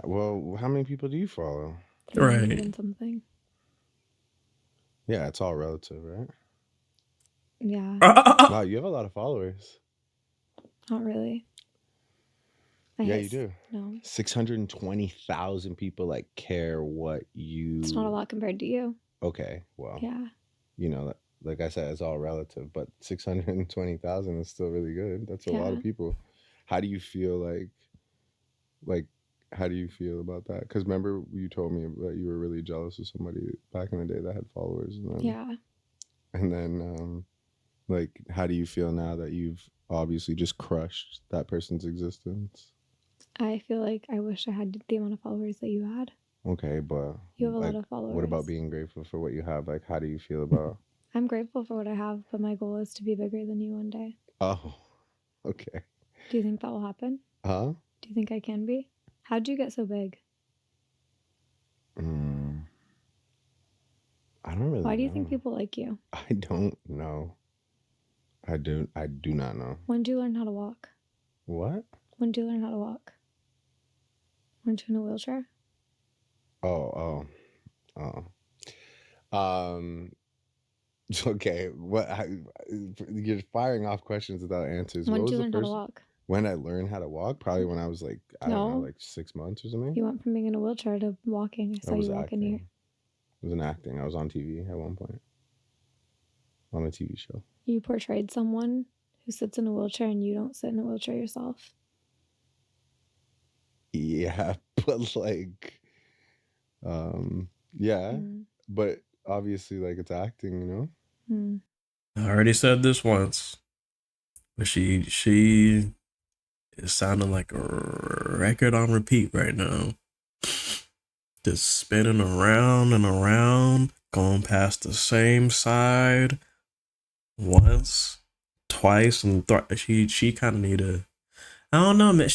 [SPEAKER 2] Well, how many people do you follow?
[SPEAKER 3] 300
[SPEAKER 1] Right.
[SPEAKER 3] and something.
[SPEAKER 2] Yeah, it's all relative, right?
[SPEAKER 3] Yeah,
[SPEAKER 2] Wow, you have a lot of followers.
[SPEAKER 3] not really.
[SPEAKER 2] Yeah, you do.
[SPEAKER 3] No,
[SPEAKER 2] 620,000 people like care what you.
[SPEAKER 3] it's not a lot compared to you.
[SPEAKER 2] Okay, well,
[SPEAKER 3] Yeah,
[SPEAKER 2] you know, like I said, it's all relative, but 620,000 is still really good. That's a lot
[SPEAKER 3] Yeah.
[SPEAKER 2] of people. How do you feel like, how do you feel about that? Because remember you told me that you were really jealous of somebody back in the day that had followers, and then,
[SPEAKER 3] yeah.
[SPEAKER 2] and then, like, how do you feel now that you've obviously just crushed that person's existence?
[SPEAKER 3] I feel like I wish I had the amount of followers that you had.
[SPEAKER 2] Okay, but
[SPEAKER 3] You have a
[SPEAKER 2] like,
[SPEAKER 3] lot of followers.
[SPEAKER 2] what about being grateful for what you have? Like, how do you feel about?
[SPEAKER 3] I'm grateful for what I have, but my goal is to be bigger than you one day.
[SPEAKER 2] Oh, okay.
[SPEAKER 3] Do you think that will happen?
[SPEAKER 2] Huh?
[SPEAKER 3] Do you think I can be? How'd you get so big?
[SPEAKER 2] I don't really
[SPEAKER 3] Why do you
[SPEAKER 2] know.
[SPEAKER 3] think people like you?
[SPEAKER 2] I don't know. I do not know.
[SPEAKER 3] When did you learn how to walk?
[SPEAKER 2] What?
[SPEAKER 3] When did you learn how to walk? Weren't you in a wheelchair?
[SPEAKER 2] Oh. Okay. You're firing off questions without answers.
[SPEAKER 3] When
[SPEAKER 2] What
[SPEAKER 3] did
[SPEAKER 2] was
[SPEAKER 3] you
[SPEAKER 2] the
[SPEAKER 3] learn how to
[SPEAKER 2] first?
[SPEAKER 3] walk?
[SPEAKER 2] When I learned how to walk? Probably when I was like, I don't know,
[SPEAKER 3] No.
[SPEAKER 2] like 6 months or something.
[SPEAKER 3] You went from being in a wheelchair to walking. I saw
[SPEAKER 2] was
[SPEAKER 3] you walking here.
[SPEAKER 2] acting. It was an acting. I was on TV at one point. On a TV show.
[SPEAKER 3] You portrayed someone who sits in a wheelchair and you don't sit in a wheelchair yourself.
[SPEAKER 2] Yeah, but like, yeah, but obviously, like, it's acting, you know.
[SPEAKER 1] I already said this once, but she is sounding like a record on repeat right now. Just spinning around and around, going past the same side once, twice, and she kind of need a. I don't know, man.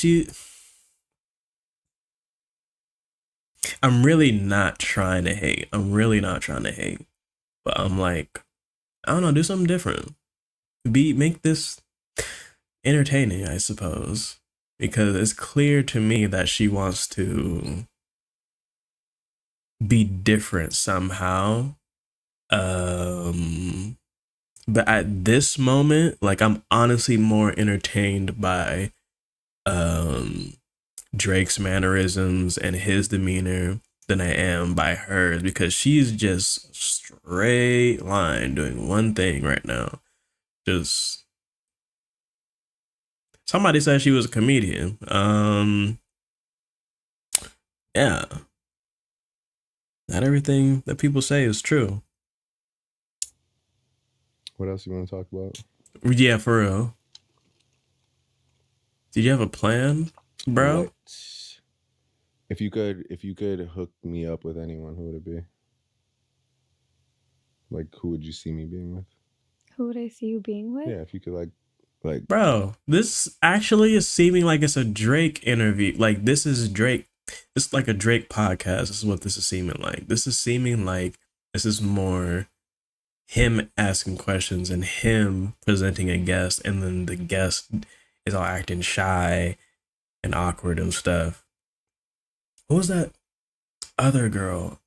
[SPEAKER 1] I'm really not trying to hate. But I'm like, I don't know, do something different. Make this entertaining, I suppose. Because it's clear to me that she wants to be different somehow. But at this moment, like, I'm honestly more entertained by Drake's mannerisms and his demeanor than I am by hers, because she's just straight line doing one thing right now. Just somebody said she was a comedian. Yeah. Not everything that people say is true.
[SPEAKER 2] What else you want to talk about?
[SPEAKER 1] Yeah, for real. Did you have a plan, bro?
[SPEAKER 2] What? If you could hook me up with anyone, who would it be? Like, who would you see me being with?
[SPEAKER 3] Who would I see you being with?
[SPEAKER 2] Yeah, if you could like.
[SPEAKER 1] Bro, this actually is seeming like it's a Drake interview. Like, this is Drake. It's like a Drake podcast. This is what this is seeming like. This is seeming like this is more him asking questions and him presenting a guest, and then the guest is all acting shy and awkward and stuff. What was that other girl?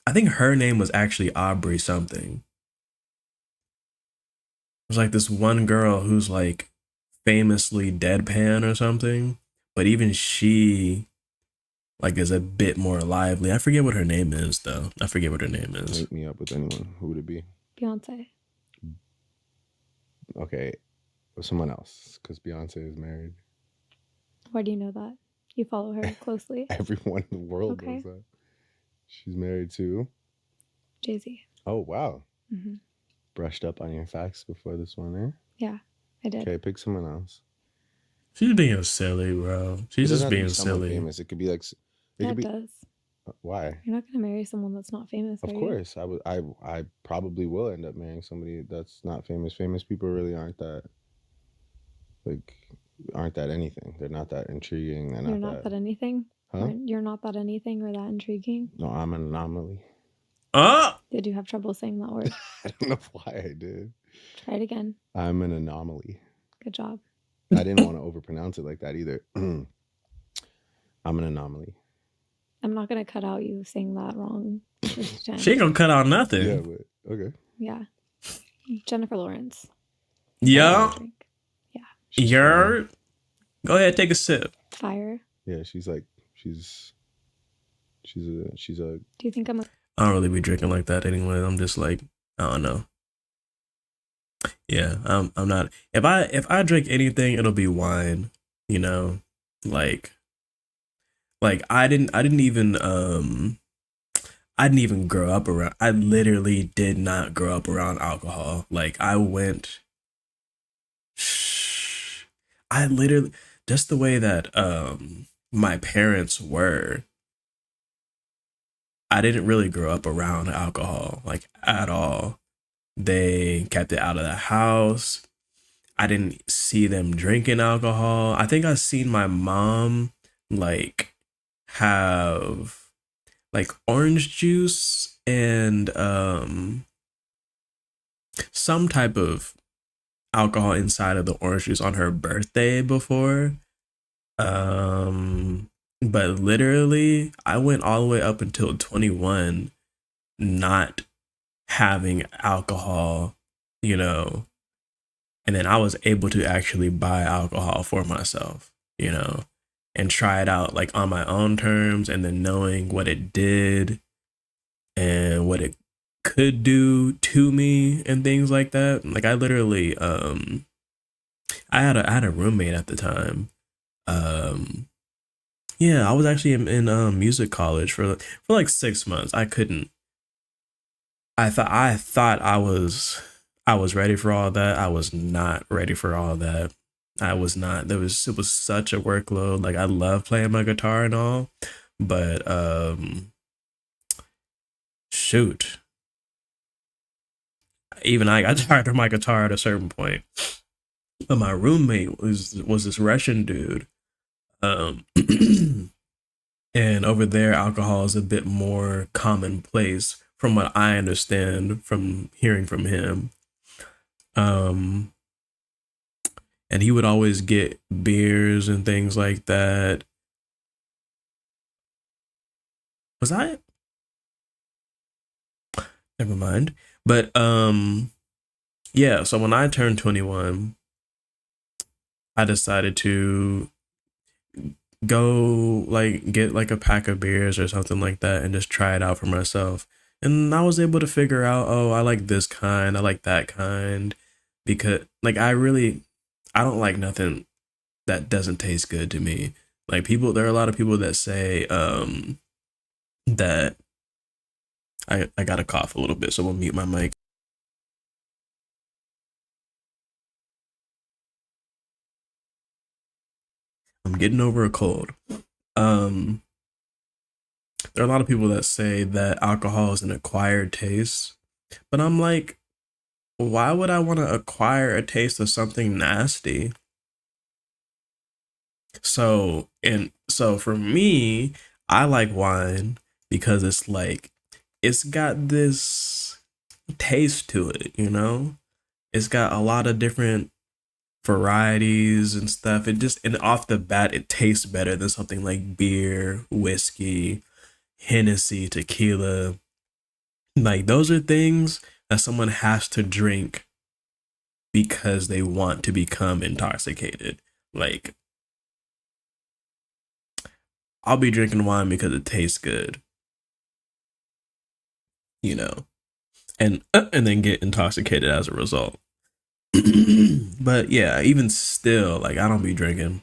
[SPEAKER 1] I think her name was actually Aubrey something. It was like this one girl who's like famously deadpan or something, but even she like is a bit more lively. I forget what her name is though. I forget what her name is.
[SPEAKER 2] Link me up with anyone. Who would it be?
[SPEAKER 3] Beyonce.
[SPEAKER 2] Okay, or someone else, because Beyonce is married.
[SPEAKER 3] Why do you know that? You follow her closely.
[SPEAKER 2] Everyone in the world
[SPEAKER 3] Okay.
[SPEAKER 2] knows that. She's married to.
[SPEAKER 3] Jay-Z.
[SPEAKER 2] Oh wow,
[SPEAKER 3] Hmm.
[SPEAKER 2] brushed up on your facts before this one, eh?
[SPEAKER 3] Yeah, I did.
[SPEAKER 2] Okay, pick someone else.
[SPEAKER 1] She's being silly, bro. She's
[SPEAKER 2] It doesn't
[SPEAKER 1] just
[SPEAKER 2] have to be
[SPEAKER 1] being
[SPEAKER 2] someone
[SPEAKER 1] silly.
[SPEAKER 2] famous. It could be like. It
[SPEAKER 3] Yeah,
[SPEAKER 2] could
[SPEAKER 3] it
[SPEAKER 2] be.
[SPEAKER 3] does.
[SPEAKER 2] Why?
[SPEAKER 3] You're not gonna marry someone that's not famous,
[SPEAKER 2] Of
[SPEAKER 3] are you?
[SPEAKER 2] course, I probably will end up marrying somebody that's not famous. Famous people really aren't that. Like, aren't that anything? They're not that intriguing. They're
[SPEAKER 3] You're
[SPEAKER 2] not
[SPEAKER 3] not
[SPEAKER 2] that.
[SPEAKER 3] that anything.
[SPEAKER 2] Huh?
[SPEAKER 3] You're not that anything or that intriguing.
[SPEAKER 2] No, I'm an anomaly.
[SPEAKER 3] Did you have trouble saying that word?
[SPEAKER 2] I don't know why I did.
[SPEAKER 3] Try it again.
[SPEAKER 2] I'm an anomaly.
[SPEAKER 3] Good job.
[SPEAKER 2] I didn't want to overpronounce it like that either. I'm an anomaly.
[SPEAKER 3] I'm not gonna cut out you saying that wrong. this time.
[SPEAKER 1] She ain't gonna cut out nothing.
[SPEAKER 2] Yeah, but okay.
[SPEAKER 3] Yeah. Jennifer Lawrence.
[SPEAKER 1] Yeah.
[SPEAKER 3] Drink.
[SPEAKER 2] She's
[SPEAKER 1] You're. Go ahead, take a sip.
[SPEAKER 3] Fire.
[SPEAKER 2] Yeah, she's like she's a
[SPEAKER 3] Do you think I'm a
[SPEAKER 1] I don't really be drinking like that anyway. I'm just like, I don't know. Yeah, I'm not. If I drink anything, it'll be wine. You know, like I didn't even grow up around. I literally did not grow up around alcohol. Like I went. I literally just the way that my parents were. I didn't really grow up around alcohol like at all. They kept it out of the house. I didn't see them drinking alcohol. I think I seen my mom like have like orange juice and some type of alcohol inside of the orange juice on her birthday before. But literally I went all the way up until 21 not having alcohol, you know, and then I was able to actually buy alcohol for myself, you know, and try it out like on my own terms, and then knowing what it did and what it could do to me and things like that. Like I literally I had a roommate at the time. Yeah, I was actually in music college for like 6 months. I couldn't. I thought I was ready for all that. I was not ready for all that. I was not. It was such a workload. Like I love playing my guitar and all, but shoot. Even I got tired of my guitar at a certain point. But my roommate was this Russian dude. And over there alcohol is a bit more commonplace from what I understand from hearing from him. And he would always get beers and things like that. Was I? Never mind. But yeah, so when I turned 21, I decided to go like get like a pack of beers or something like that and just try it out for myself. And I was able to figure out, oh, I like this kind, I like that kind, because like I don't like nothing that doesn't taste good to me. Like there are a lot of people that say that I got to cough a little bit, so we'll mute my mic. I'm getting over a cold. There are a lot of people that say that alcohol is an acquired taste, but I'm like, why would I want to acquire a taste of something nasty? So for me, I like wine because it's got this taste to it, you know? It's got a lot of different varieties and stuff. And off the bat, it tastes better than something like beer, whiskey, Hennessy, tequila. Like those are things that someone has to drink because they want to become intoxicated. Like I'll be drinking wine because it tastes good, you know, and then get intoxicated as a result. But yeah, even still, like I don't be drinking.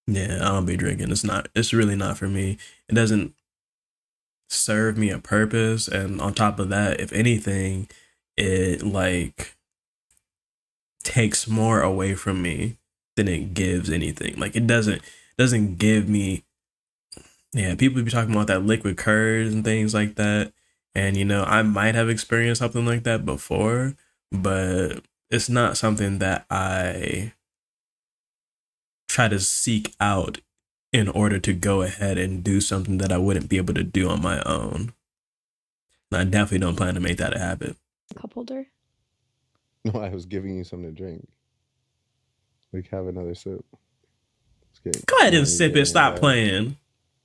[SPEAKER 1] Yeah, I don't be drinking. It's really not for me. It doesn't serve me a purpose. And on top of that, if anything, it like takes more away from me than it gives anything. Like it doesn't give me. Yeah, people be talking about that liquid courage and things like that. And you know, I might have experienced something like that before, but it's not something that I try to seek out in order to go ahead and do something that I wouldn't be able to do on my own. And I definitely don't plan to make that a habit.
[SPEAKER 3] Cup holder.
[SPEAKER 2] No, I was giving you something to drink. Like, have another sip.
[SPEAKER 1] Go ahead and sip it. Stop playing.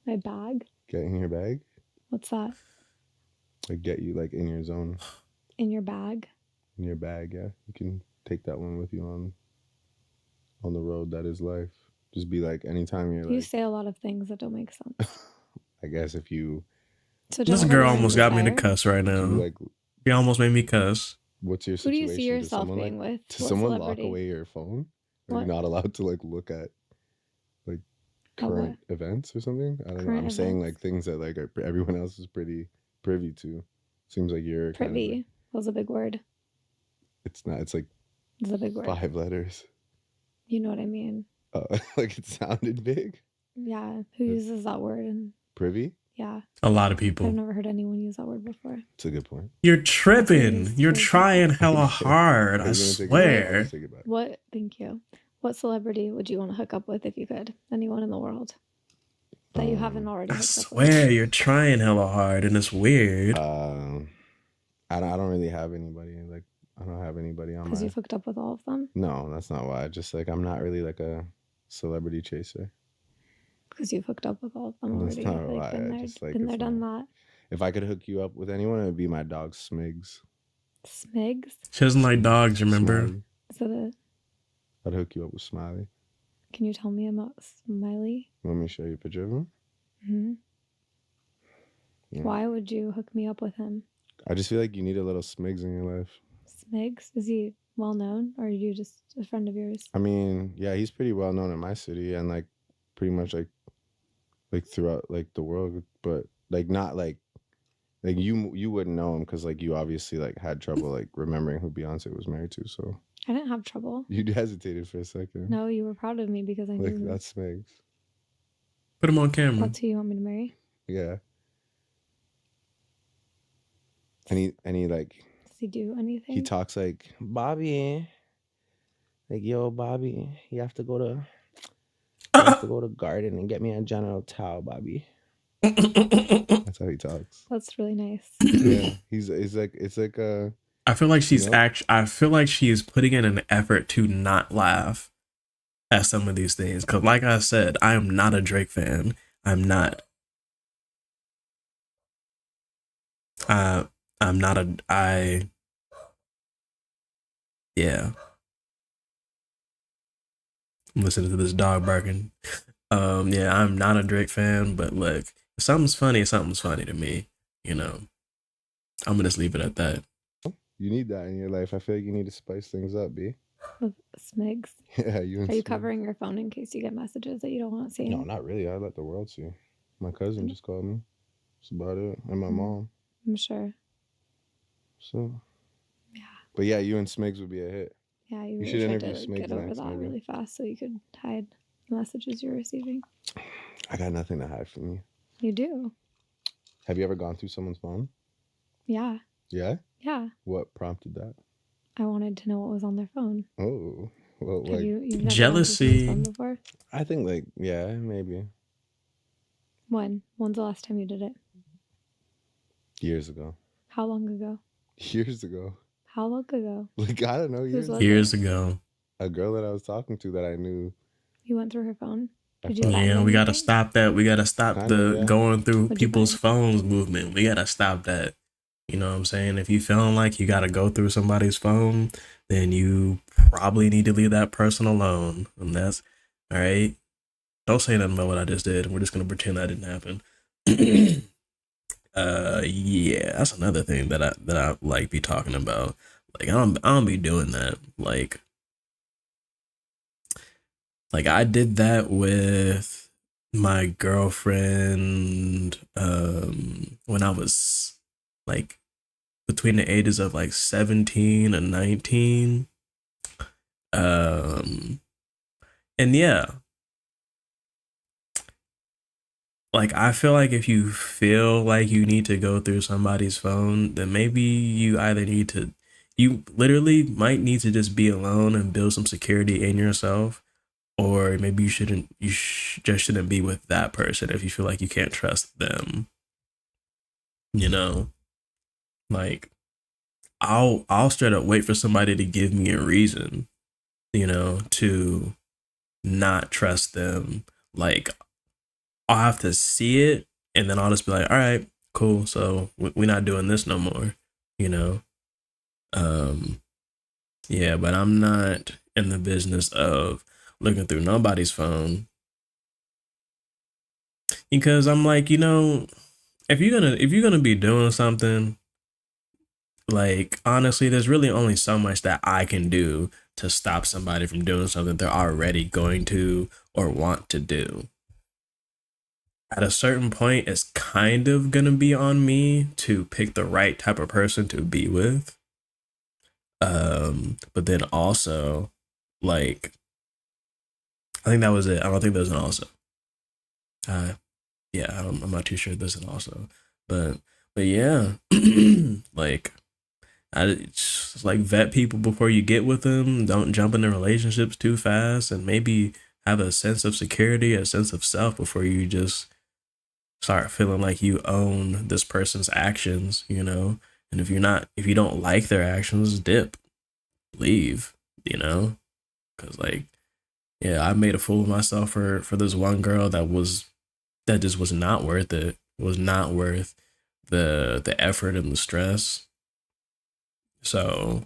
[SPEAKER 3] My bag.
[SPEAKER 2] Get in your bag.
[SPEAKER 3] What's that?
[SPEAKER 2] Like, get you like in your zone.
[SPEAKER 3] In your bag.
[SPEAKER 2] In your bag, yeah. You can take that one with you on the road that is life. Just be like, anytime you're
[SPEAKER 3] You
[SPEAKER 2] like.
[SPEAKER 3] say a lot of things that don't make sense.
[SPEAKER 2] I guess if you.
[SPEAKER 3] So
[SPEAKER 1] This girl almost got me to cuss right now.
[SPEAKER 2] Like,
[SPEAKER 1] she almost made me cuss.
[SPEAKER 2] What's your
[SPEAKER 3] Who do
[SPEAKER 2] situation?
[SPEAKER 3] you see yourself being with?
[SPEAKER 2] Does
[SPEAKER 3] What
[SPEAKER 2] someone
[SPEAKER 3] celebrity?
[SPEAKER 2] lock away your phone? Are
[SPEAKER 3] What?
[SPEAKER 2] you not allowed to like look at like current events or something? I don't know.
[SPEAKER 3] Current
[SPEAKER 2] I'm saying
[SPEAKER 3] events?
[SPEAKER 2] like things that like everyone else is pretty privy to. Seems like you're kind of
[SPEAKER 3] Privy.
[SPEAKER 2] like,
[SPEAKER 3] Was a big word.
[SPEAKER 2] it's not. It's like
[SPEAKER 3] It's a big word.
[SPEAKER 2] 5 letters.
[SPEAKER 3] You know what I mean?
[SPEAKER 2] Like it sounded big.
[SPEAKER 3] Yeah. Who uses that word? And
[SPEAKER 2] Privy.
[SPEAKER 3] yeah,
[SPEAKER 1] A lot of
[SPEAKER 3] I've
[SPEAKER 1] people.
[SPEAKER 3] never heard anyone use that word before.
[SPEAKER 2] It's a good point.
[SPEAKER 1] You're tripping.
[SPEAKER 3] That's
[SPEAKER 1] You're
[SPEAKER 3] really
[SPEAKER 1] trying hella hard.
[SPEAKER 2] Are
[SPEAKER 1] I
[SPEAKER 2] you gonna take it back? I'll
[SPEAKER 1] swear.
[SPEAKER 2] just take it back.
[SPEAKER 3] What? Thank you. What celebrity would you want to hook up with if you could? Anyone in the world that you haven't already
[SPEAKER 1] I
[SPEAKER 3] hooked up
[SPEAKER 1] swear you're trying hella hard, and it's weird.
[SPEAKER 2] I don't really have anybody. Like I don't have anybody on
[SPEAKER 3] Because
[SPEAKER 2] my.
[SPEAKER 3] you've hooked up with all of them?
[SPEAKER 2] No, that's not why. Just like I'm not really like a celebrity chaser.
[SPEAKER 3] Because you've hooked up with all of them
[SPEAKER 2] That's
[SPEAKER 3] already.
[SPEAKER 2] not why.
[SPEAKER 3] Like, been
[SPEAKER 2] I
[SPEAKER 3] there,
[SPEAKER 2] just, like,
[SPEAKER 3] been there,
[SPEAKER 2] it's
[SPEAKER 3] done
[SPEAKER 2] not-
[SPEAKER 3] that.
[SPEAKER 2] If I could hook you up with anyone, it would be my dog Smigs.
[SPEAKER 3] Smigs?
[SPEAKER 1] She doesn't like dogs, remember?
[SPEAKER 2] Smiley.
[SPEAKER 3] Is that it?
[SPEAKER 2] I'd hook you up with Smiley.
[SPEAKER 3] Can you tell me about Smiley?
[SPEAKER 2] Want me to show you a picture of him?
[SPEAKER 3] hmm
[SPEAKER 2] Yeah.
[SPEAKER 3] Why would you hook me up with him?
[SPEAKER 2] I just feel like you need a little Smigs in your life.
[SPEAKER 3] Smigs? Is he well known, or are you just a friend of yours?
[SPEAKER 2] I mean, yeah, he's pretty well known in my city and like pretty much like throughout like the world, but like not like you wouldn't know him because like you obviously like had trouble like remembering who Beyonce was married to, so
[SPEAKER 3] I didn't have trouble.
[SPEAKER 2] you hesitated for a second.
[SPEAKER 3] No, you were proud of me because I
[SPEAKER 2] Like
[SPEAKER 3] knew
[SPEAKER 2] that's Smigs.
[SPEAKER 1] Put him on camera.
[SPEAKER 3] that's who you want me to marry.
[SPEAKER 2] Yeah. Any like
[SPEAKER 3] Does he do anything?
[SPEAKER 2] he talks like Bobby, like yo Bobby, you have to go to garden and get me a General Tao, Bobby. That's how he talks.
[SPEAKER 3] That's really nice.
[SPEAKER 2] Yeah, he's like it's like
[SPEAKER 1] I feel like she's
[SPEAKER 2] Yep.
[SPEAKER 1] I feel like she is putting in an effort to not laugh at some of these things. Cause like I said, I am not a Drake fan. I'm not. I'm not yeah. I'm listening to this dog barking. Yeah, I'm not a Drake fan, but look, if something's funny to me, you know. I'm gonna just leave it at that.
[SPEAKER 2] you need that in your life. I feel like you need to spice things up, B.
[SPEAKER 3] With Smigs.
[SPEAKER 2] Yeah, you. and
[SPEAKER 3] Are you
[SPEAKER 2] Smig.
[SPEAKER 3] covering your phone in case you get messages that you don't want to see?
[SPEAKER 2] No, not really. I let the world see. My cousin just called me. That's about it, and my mom.
[SPEAKER 3] I'm sure.
[SPEAKER 2] So.
[SPEAKER 3] Yeah.
[SPEAKER 2] But yeah, you and Smigs would be a hit.
[SPEAKER 3] Yeah, you
[SPEAKER 2] You
[SPEAKER 3] really
[SPEAKER 2] should
[SPEAKER 3] tried
[SPEAKER 2] interview
[SPEAKER 3] to
[SPEAKER 2] Smigs
[SPEAKER 3] get over
[SPEAKER 2] next,
[SPEAKER 3] that
[SPEAKER 2] maybe.
[SPEAKER 3] really fast so you could hide the messages you're receiving.
[SPEAKER 2] I got nothing to hide from you.
[SPEAKER 3] You do.
[SPEAKER 2] Have you ever gone through someone's phone?
[SPEAKER 3] Yeah.
[SPEAKER 2] Yeah.
[SPEAKER 3] Yeah.
[SPEAKER 2] What prompted that?
[SPEAKER 3] I wanted to know what was on their phone.
[SPEAKER 2] Oh, well,
[SPEAKER 3] Have
[SPEAKER 2] like
[SPEAKER 3] you've never
[SPEAKER 1] jealousy.
[SPEAKER 3] gone through someone's phone before?
[SPEAKER 2] I think like yeah, maybe
[SPEAKER 3] When? When's the last time you did it?
[SPEAKER 2] years ago.
[SPEAKER 3] How long ago?
[SPEAKER 2] Years ago.
[SPEAKER 3] How long ago?
[SPEAKER 2] Like I don't know.
[SPEAKER 3] Whose
[SPEAKER 2] Years.
[SPEAKER 3] was it?
[SPEAKER 1] Years ago.
[SPEAKER 2] A girl that I was talking to that I knew.
[SPEAKER 3] You went through her phone?
[SPEAKER 2] I
[SPEAKER 3] Did you
[SPEAKER 2] felt-
[SPEAKER 3] find
[SPEAKER 1] Yeah, we gotta
[SPEAKER 3] anything?
[SPEAKER 1] stop that. We gotta stop
[SPEAKER 2] Kinda,
[SPEAKER 1] the
[SPEAKER 2] yeah.
[SPEAKER 1] going through
[SPEAKER 3] What'd you
[SPEAKER 1] people's
[SPEAKER 3] find?
[SPEAKER 1] phones movement. We gotta stop that. You know what I'm saying? If you feeling like you gotta go through somebody's phone, then you probably need to leave that person alone. And that's all right. don't say nothing about what I just did. We're just gonna pretend that didn't happen. Yeah, that's another thing that I like be talking about. Like I don't be doing that. Like I did that with my girlfriend when I was like between the ages of like 17 and 19. Um and yeah, like I feel like if you feel like you need to go through somebody's phone, then maybe you literally might need to just be alone and build some security in yourself, or maybe just shouldn't be with that person if you feel like you can't trust them. You know, like I'll straight up wait for somebody to give me a reason, to not trust them. Like I'll have to see it, and then I'll just be like, all right, cool. So we're not doing this no more, you know? Um, yeah, but I'm not in the business of looking through nobody's phone because I'm like, if you're gonna be doing something, like honestly, there's really only so much that I can do to stop somebody from doing something they're already going to or want to do. At a certain point, it's kind of gonna be on me to pick the right type of person to be with. But then also, like, I think that was it. I don't think there's an also. Uh, yeah, I'm not too sure there's an also, but yeah, like, just like vet people before you get with them. Don't jump into relationships too fast, and maybe have a sense of security, a sense of self before you just start feeling like you own this person's actions. And if you don't like their actions, dip, leave, because like, yeah, I made a fool of myself for this one girl that just was not worth it. It was not worth the effort and the stress. So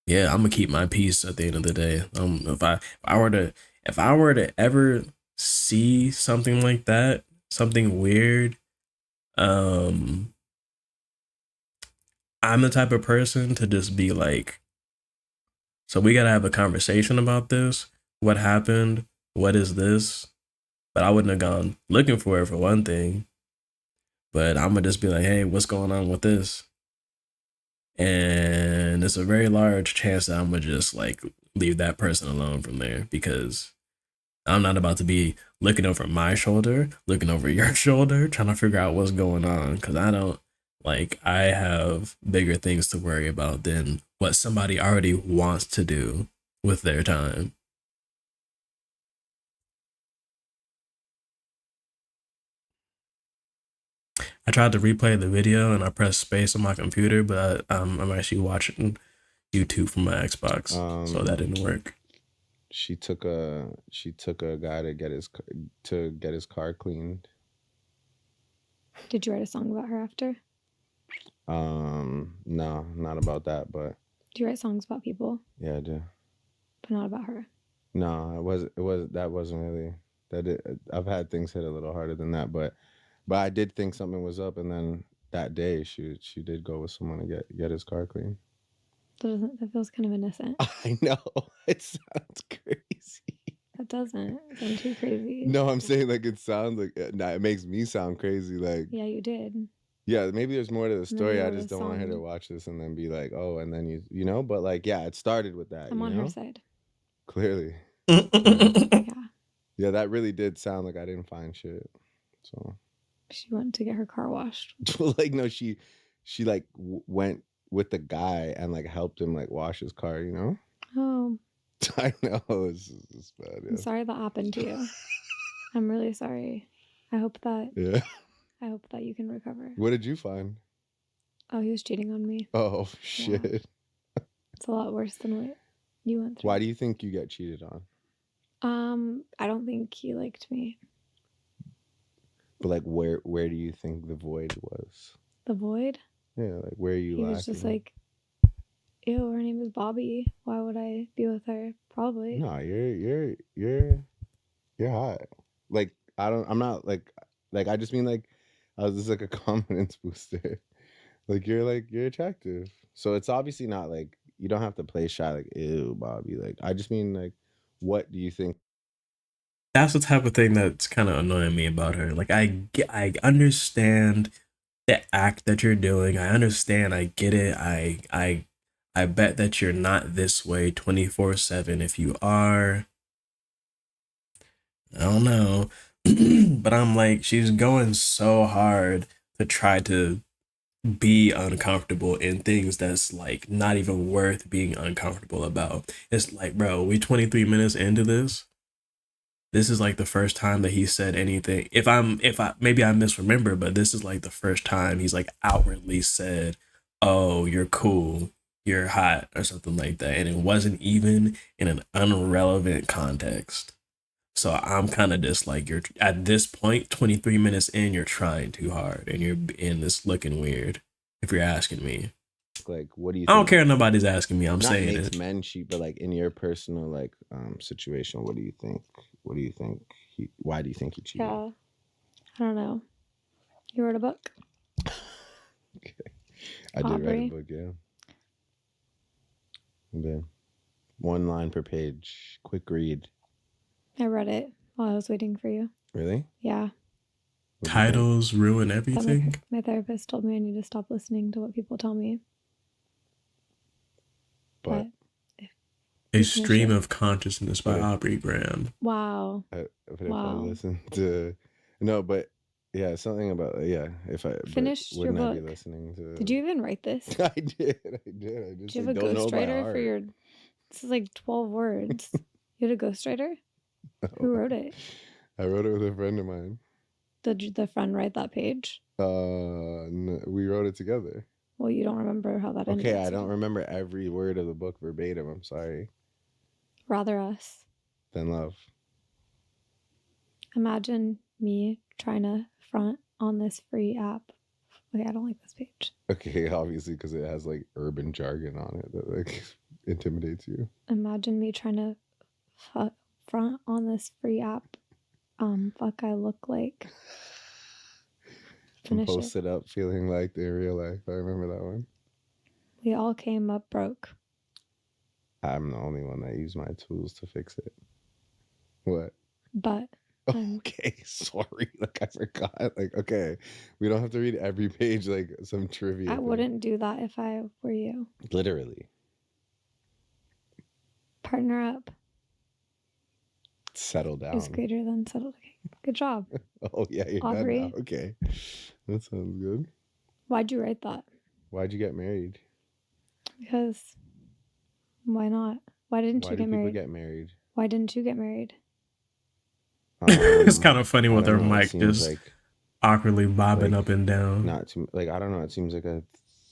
[SPEAKER 1] yeah, I'm gonna keep my peace at the end of the day. If I were to ever see something like that, something weird, um, I'm the type of person to just be like, so we gotta have a conversation about this. What happened? What is this? But I wouldn't have gone looking for it for one thing. But I'm gonna just be like, hey, what's going on with this? And it's a very large chance that I'm gonna just like leave that person alone from there, because I'm not about to be looking over my shoulder, looking over your shoulder, trying to figure out what's going on. Because I have bigger things to worry about than what somebody already wants to do with their time. I tried to replay the video and I pressed space on my computer, but I'm actually watching YouTube from my Xbox, so that didn't work.
[SPEAKER 2] She took a guy to get his car cleaned.
[SPEAKER 3] Did you write a song about her after?
[SPEAKER 2] No, not about that, but
[SPEAKER 3] Do you write songs about people,
[SPEAKER 2] yeah, I do.
[SPEAKER 3] but not about her?
[SPEAKER 2] No, that wasn't really I've had things hit a little harder than that, but I did think something was up, and then that day she did go with someone to get his car cleaned.
[SPEAKER 3] That feels kind of innocent.
[SPEAKER 2] I know. It sounds crazy.
[SPEAKER 3] That doesn't sound too crazy.
[SPEAKER 2] No, I'm saying like it sounds like it makes me sound crazy. Like,
[SPEAKER 3] Yeah, you did.
[SPEAKER 2] yeah, maybe there's more to the story.
[SPEAKER 3] you
[SPEAKER 2] I
[SPEAKER 3] wrote
[SPEAKER 2] just
[SPEAKER 3] a
[SPEAKER 2] don't want her to
[SPEAKER 3] song.
[SPEAKER 2] watch this and then be like, oh, and then but like, yeah, it started with that.
[SPEAKER 3] I'm on her side.
[SPEAKER 2] Clearly.
[SPEAKER 3] Yeah.
[SPEAKER 2] Yeah, that really did sound like I didn't find shit. So
[SPEAKER 3] She went to get her car washed.
[SPEAKER 2] like, no, she like went with the guy and like helped him like wash his car.
[SPEAKER 3] Oh,
[SPEAKER 2] I know it's bad. Yeah.
[SPEAKER 3] I'm sorry that happened to you. I'm really sorry. I hope that you can recover.
[SPEAKER 2] What did you find?
[SPEAKER 3] Oh, he was cheating on me.
[SPEAKER 2] Oh shit.
[SPEAKER 3] Yeah. It's a lot worse than what you went through.
[SPEAKER 2] Why do you think you get cheated on?
[SPEAKER 3] I don't think he liked me.
[SPEAKER 2] But like, where do you think the void was?
[SPEAKER 3] The void?
[SPEAKER 2] Yeah, like where are you
[SPEAKER 3] He
[SPEAKER 2] lacking?
[SPEAKER 3] was just like, ew, her name is Bobby. Why would I be with her? Probably.
[SPEAKER 2] No, you're You're hot. Like I'm not like I just mean like I was just like a confidence booster. Like you're attractive. So it's obviously not like you don't have to play shy like ew, Bobby. Like I just mean like what do you think?
[SPEAKER 1] That's the type of thing that's kind of annoying me about her. Like I understand the act that you're doing. I understand. I get it. I bet that you're not this way 24/7. If you are, I don't know. But I'm like, she's going so hard to try to be uncomfortable in things that's like not even worth being uncomfortable about. It's like, bro, we 23 minutes into this. This is like the first time that he said anything. If I maybe I misremember, but this is like the first time he's like outwardly said, "Oh, you're cool, you're hot," or something like that, and it wasn't even in an irrelevant context. So I'm kind of just like, you're at this point, 23 minutes in, you're trying too hard, and you're in this looking weird. If you're asking me,
[SPEAKER 2] Like what do you
[SPEAKER 1] I don't
[SPEAKER 2] think?
[SPEAKER 1] care if nobody's asking me. I'm
[SPEAKER 2] Not
[SPEAKER 1] saying
[SPEAKER 2] makes
[SPEAKER 1] it.
[SPEAKER 2] men cheat, but like in your personal like situation, what do you think? What do you think? Why do you think he cheated?
[SPEAKER 3] Yeah. I don't know. You wrote a book?
[SPEAKER 2] I did write a
[SPEAKER 3] Aubrey.
[SPEAKER 2] book, yeah. Okay. 1 line per page. Quick read.
[SPEAKER 3] I read it while I was waiting for you.
[SPEAKER 2] Really?
[SPEAKER 3] Yeah.
[SPEAKER 2] What'd you think?
[SPEAKER 1] Titles ruin
[SPEAKER 3] Thought
[SPEAKER 1] everything.
[SPEAKER 3] my therapist told me I need to stop listening to what people tell me.
[SPEAKER 2] But
[SPEAKER 1] A
[SPEAKER 3] You
[SPEAKER 1] Stream
[SPEAKER 3] finish it.
[SPEAKER 1] of Consciousness by
[SPEAKER 2] But
[SPEAKER 1] Aubrey Graham.
[SPEAKER 3] Wow.
[SPEAKER 2] but if I
[SPEAKER 3] Wow.
[SPEAKER 2] listen to no, but yeah, something about yeah. If I but
[SPEAKER 3] Finished your
[SPEAKER 2] wouldn't I be
[SPEAKER 3] book.
[SPEAKER 2] listening to?
[SPEAKER 3] Did you even write this?
[SPEAKER 2] I did. I just
[SPEAKER 3] Did you have
[SPEAKER 2] like,
[SPEAKER 3] a
[SPEAKER 2] don't know by
[SPEAKER 3] ghostwriter for
[SPEAKER 2] heart.
[SPEAKER 3] your? This is like 12 words. You had a ghostwriter? Who wrote it?
[SPEAKER 2] I wrote it with a friend of mine.
[SPEAKER 3] Did the friend write that page?
[SPEAKER 2] No, we wrote it together.
[SPEAKER 3] Well, you don't remember how that ended.
[SPEAKER 2] Okay, I
[SPEAKER 3] so
[SPEAKER 2] don't remember every word of the book verbatim. I'm sorry.
[SPEAKER 3] Rather Us.
[SPEAKER 2] Than Love.
[SPEAKER 3] Imagine me trying to front on this free app. Okay, I don't like this page.
[SPEAKER 2] Okay, obviously because it has like urban jargon on it that like intimidates you.
[SPEAKER 3] Imagine me trying to front on this free app. Fuck, I look like.
[SPEAKER 2] And
[SPEAKER 3] Finish it.
[SPEAKER 2] post it up feeling like in real life. I remember that one.
[SPEAKER 3] We all came up broke.
[SPEAKER 2] I'm the only one that used my tools to fix it. What?
[SPEAKER 3] But
[SPEAKER 2] Okay, sorry. Like I forgot. Like okay, we don't have to read every page like some trivia.
[SPEAKER 3] I
[SPEAKER 2] thing.
[SPEAKER 3] wouldn't do that if I were you.
[SPEAKER 2] Literally.
[SPEAKER 3] Partner up.
[SPEAKER 2] Settle down.
[SPEAKER 3] Who's greater than settled? Okay. Good job.
[SPEAKER 2] Oh yeah, you're
[SPEAKER 3] Aubrey.
[SPEAKER 2] done now. Okay, that sounds good.
[SPEAKER 3] Why'd you write that?
[SPEAKER 2] Why'd you get married?
[SPEAKER 3] Because why not? Why didn't
[SPEAKER 2] Why
[SPEAKER 3] you
[SPEAKER 2] do
[SPEAKER 3] get
[SPEAKER 2] people
[SPEAKER 3] married?
[SPEAKER 2] get married?
[SPEAKER 3] Why didn't you get married?
[SPEAKER 1] It's kind of funny
[SPEAKER 2] I
[SPEAKER 1] with
[SPEAKER 2] don't
[SPEAKER 1] her
[SPEAKER 2] know, it
[SPEAKER 1] mic
[SPEAKER 2] seems
[SPEAKER 1] just
[SPEAKER 2] like
[SPEAKER 1] awkwardly bobbing
[SPEAKER 2] like,
[SPEAKER 1] up and down.
[SPEAKER 2] not too like I don't know. It seems like a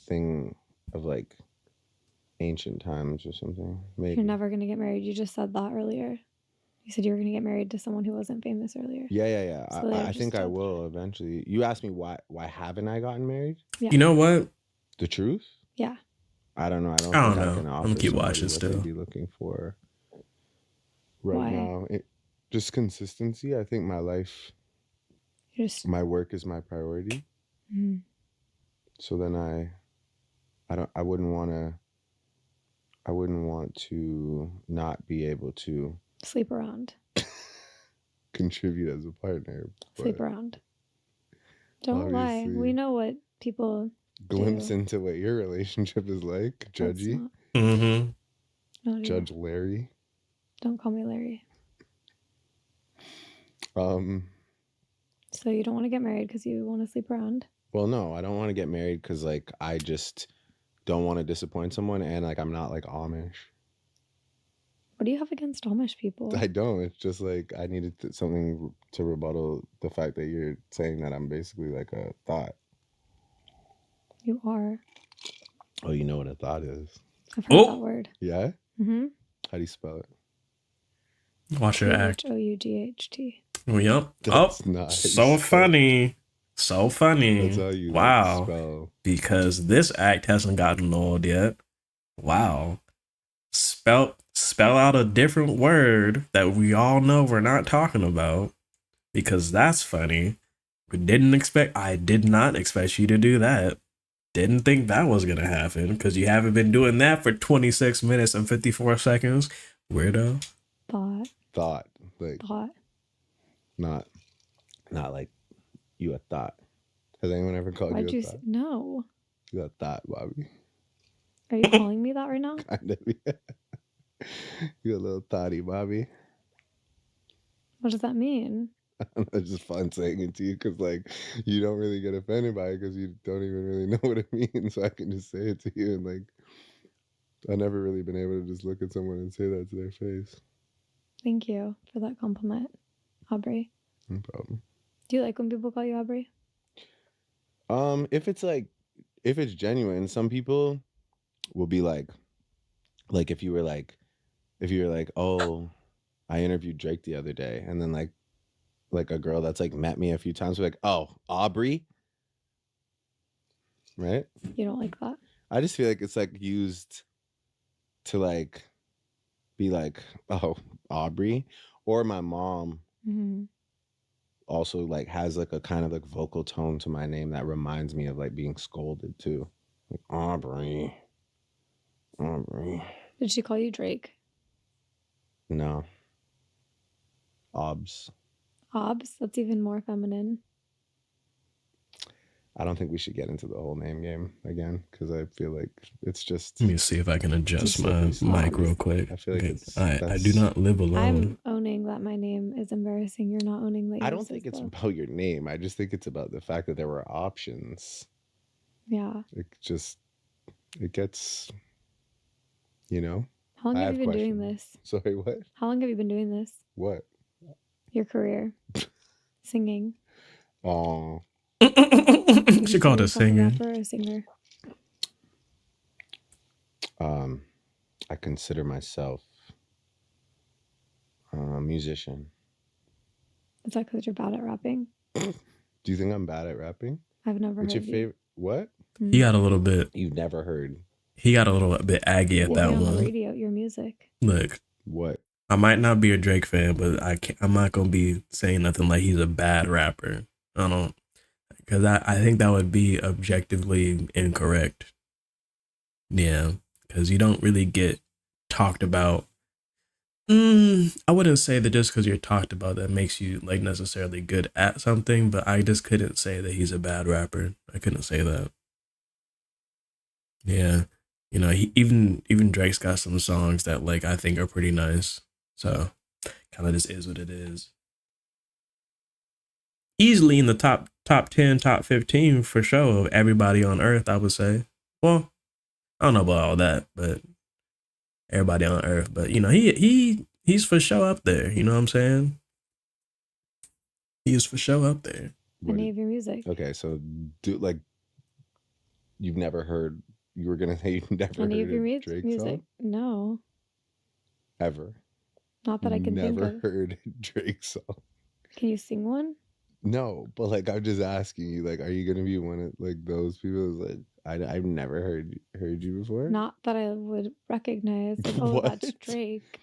[SPEAKER 2] thing of like ancient times or something. Maybe.
[SPEAKER 3] You're never gonna get married. You just said that earlier. You said you were gonna get married to someone who wasn't famous earlier.
[SPEAKER 2] Yeah.
[SPEAKER 3] So they
[SPEAKER 2] I
[SPEAKER 3] just
[SPEAKER 2] think I
[SPEAKER 3] told you.
[SPEAKER 2] will eventually. You asked me why haven't I gotten married?
[SPEAKER 3] Yeah.
[SPEAKER 1] You know what?
[SPEAKER 2] The truth?
[SPEAKER 3] Yeah.
[SPEAKER 2] I don't know. I don't
[SPEAKER 1] I
[SPEAKER 2] think
[SPEAKER 1] don't
[SPEAKER 2] I
[SPEAKER 1] know.
[SPEAKER 2] can
[SPEAKER 1] I'm
[SPEAKER 2] offer
[SPEAKER 1] gonna keep
[SPEAKER 2] somebody
[SPEAKER 1] watching
[SPEAKER 2] what
[SPEAKER 1] still.
[SPEAKER 2] they'd be looking for right
[SPEAKER 3] Why?
[SPEAKER 2] now. Just consistency. I think my life,
[SPEAKER 3] You're just.
[SPEAKER 2] my work is my priority.
[SPEAKER 3] Mhm.
[SPEAKER 2] So then I wouldn't want to not be able to
[SPEAKER 3] Sleep around.
[SPEAKER 2] contribute as a partner.
[SPEAKER 3] Sleep
[SPEAKER 2] but
[SPEAKER 3] around. Don't lie.
[SPEAKER 2] obviously-
[SPEAKER 3] We know what people.
[SPEAKER 2] Glimpse
[SPEAKER 3] do.
[SPEAKER 2] into what your relationship is like,
[SPEAKER 3] That's
[SPEAKER 2] Judgy.
[SPEAKER 3] not.
[SPEAKER 1] Mm-hmm.
[SPEAKER 3] No, dear.
[SPEAKER 2] Judge Larry.
[SPEAKER 3] Don't call me Larry. So you don't want to get married because you want to sleep around?
[SPEAKER 2] Well, no, I don't want to get married because like I just don't want to disappoint someone, and like I'm not like Amish.
[SPEAKER 3] What do you have against Amish people?
[SPEAKER 2] I don't. It's just like I needed something to rebuttal the fact that you're saying that I'm basically like a thought.
[SPEAKER 3] You are.
[SPEAKER 2] Oh, you know what a thought is?
[SPEAKER 3] I've heard
[SPEAKER 1] Oh.
[SPEAKER 3] that word.
[SPEAKER 2] Yeah?
[SPEAKER 3] Mm-hmm.
[SPEAKER 2] How do you spell it?
[SPEAKER 1] Watch her act.
[SPEAKER 3] Thought.
[SPEAKER 1] Oh, yep.
[SPEAKER 2] That's
[SPEAKER 1] Oh,
[SPEAKER 2] not how you
[SPEAKER 1] so
[SPEAKER 2] spell it.
[SPEAKER 1] funny. So funny.
[SPEAKER 2] That's how you
[SPEAKER 1] Wow.
[SPEAKER 2] spell.
[SPEAKER 1] Because this act hasn't gotten old yet. Wow. Spelt spell out a different word that we all know we're not talking about because that's funny. I did not expect you to do that. Didn't think that was gonna happen because you haven't been doing that for 26 minutes and 54 seconds. Weirdo.
[SPEAKER 2] Thought. Like
[SPEAKER 3] Thought.
[SPEAKER 2] not like you a thought. Has anyone ever called
[SPEAKER 3] Why'd
[SPEAKER 2] you
[SPEAKER 3] you
[SPEAKER 2] a
[SPEAKER 3] say
[SPEAKER 2] thought?
[SPEAKER 3] no?
[SPEAKER 2] You a thought, Bobby.
[SPEAKER 3] Are you calling me that right now?
[SPEAKER 2] Kind of. You a little thoughty, Bobby.
[SPEAKER 3] What does that mean?
[SPEAKER 2] It's just fun saying it to you because, like, you don't really get offended by it because you don't even really know what it means. So I can just say it to you, and like, I've never really been able to just look at someone and say that to their face.
[SPEAKER 3] Thank you for that compliment, Aubrey.
[SPEAKER 2] No problem.
[SPEAKER 3] Do you like when people call you Aubrey?
[SPEAKER 2] If it's genuine, some people will be like if you were like, oh, I interviewed Drake the other day, and then like a girl that's like met me a few times, like, oh, Aubrey, right?
[SPEAKER 3] You don't like that?
[SPEAKER 2] I just feel like it's like used to like be like, oh, Aubrey, or my mom also like has like a kind of like vocal tone to my name that reminds me of like being scolded too, like Aubrey.
[SPEAKER 3] Did she call you Drake?
[SPEAKER 2] No. Obs.
[SPEAKER 3] That's even more feminine.
[SPEAKER 2] I don't think we should get into the whole name game again because I feel like it's just.
[SPEAKER 1] Let me see if I can adjust my mic real quick.
[SPEAKER 2] I feel like
[SPEAKER 1] I do not live alone.
[SPEAKER 3] I'm owning that my name is embarrassing. You're not owning that.
[SPEAKER 2] I don't think it's about your name. I just think it's about the fact that there were options.
[SPEAKER 3] Yeah.
[SPEAKER 2] It gets, you know.
[SPEAKER 3] How long have you been doing this?
[SPEAKER 2] Sorry, what?
[SPEAKER 3] How long have you been doing this?
[SPEAKER 2] What?
[SPEAKER 3] Your career. Singing.
[SPEAKER 2] Oh.
[SPEAKER 1] She called us singer.
[SPEAKER 3] Rapper or singer?
[SPEAKER 2] I consider myself a musician.
[SPEAKER 3] Is that because you're bad at rapping?
[SPEAKER 2] Do you think I'm bad at rapping?
[SPEAKER 3] I've never
[SPEAKER 2] What's
[SPEAKER 3] heard
[SPEAKER 2] your favorite? What?
[SPEAKER 1] He got a little bit.
[SPEAKER 2] You've never heard.
[SPEAKER 1] He got a little bit aggy at that
[SPEAKER 3] on
[SPEAKER 1] one.
[SPEAKER 3] The radio, your music.
[SPEAKER 1] Look.
[SPEAKER 2] What?
[SPEAKER 1] I might not be a Drake fan, but I'm not gonna be saying nothing like he's a bad rapper. I don't, because I think that would be objectively incorrect. Yeah, because you don't really get talked about. I wouldn't say that just because you're talked about that makes you like necessarily good at something, but I just couldn't say that he's a bad rapper. I couldn't say that. Yeah, you know, even Drake's got some songs that like I think are pretty nice. So, kind of just is what it is. Easily in the top 10, top 15 for sure of everybody on Earth, I would say. Well, I don't know about all that, but everybody on Earth. But you know, he's for sure up there. You know what I'm saying? He is for sure up there.
[SPEAKER 3] Any of your music?
[SPEAKER 2] Okay, so you've never heard? You were gonna say you've never
[SPEAKER 3] any
[SPEAKER 2] heard
[SPEAKER 3] of your
[SPEAKER 2] Drake
[SPEAKER 3] music?
[SPEAKER 2] song?
[SPEAKER 3] No.
[SPEAKER 2] Ever?
[SPEAKER 3] Not that I can think of.
[SPEAKER 2] Never heard Drake song.
[SPEAKER 3] Can you sing one?
[SPEAKER 2] No, but like I'm just asking you, like, are you gonna be one of like those people who's like, I've never heard you before?
[SPEAKER 3] Not that I would recognize. Like, oh, that's Drake.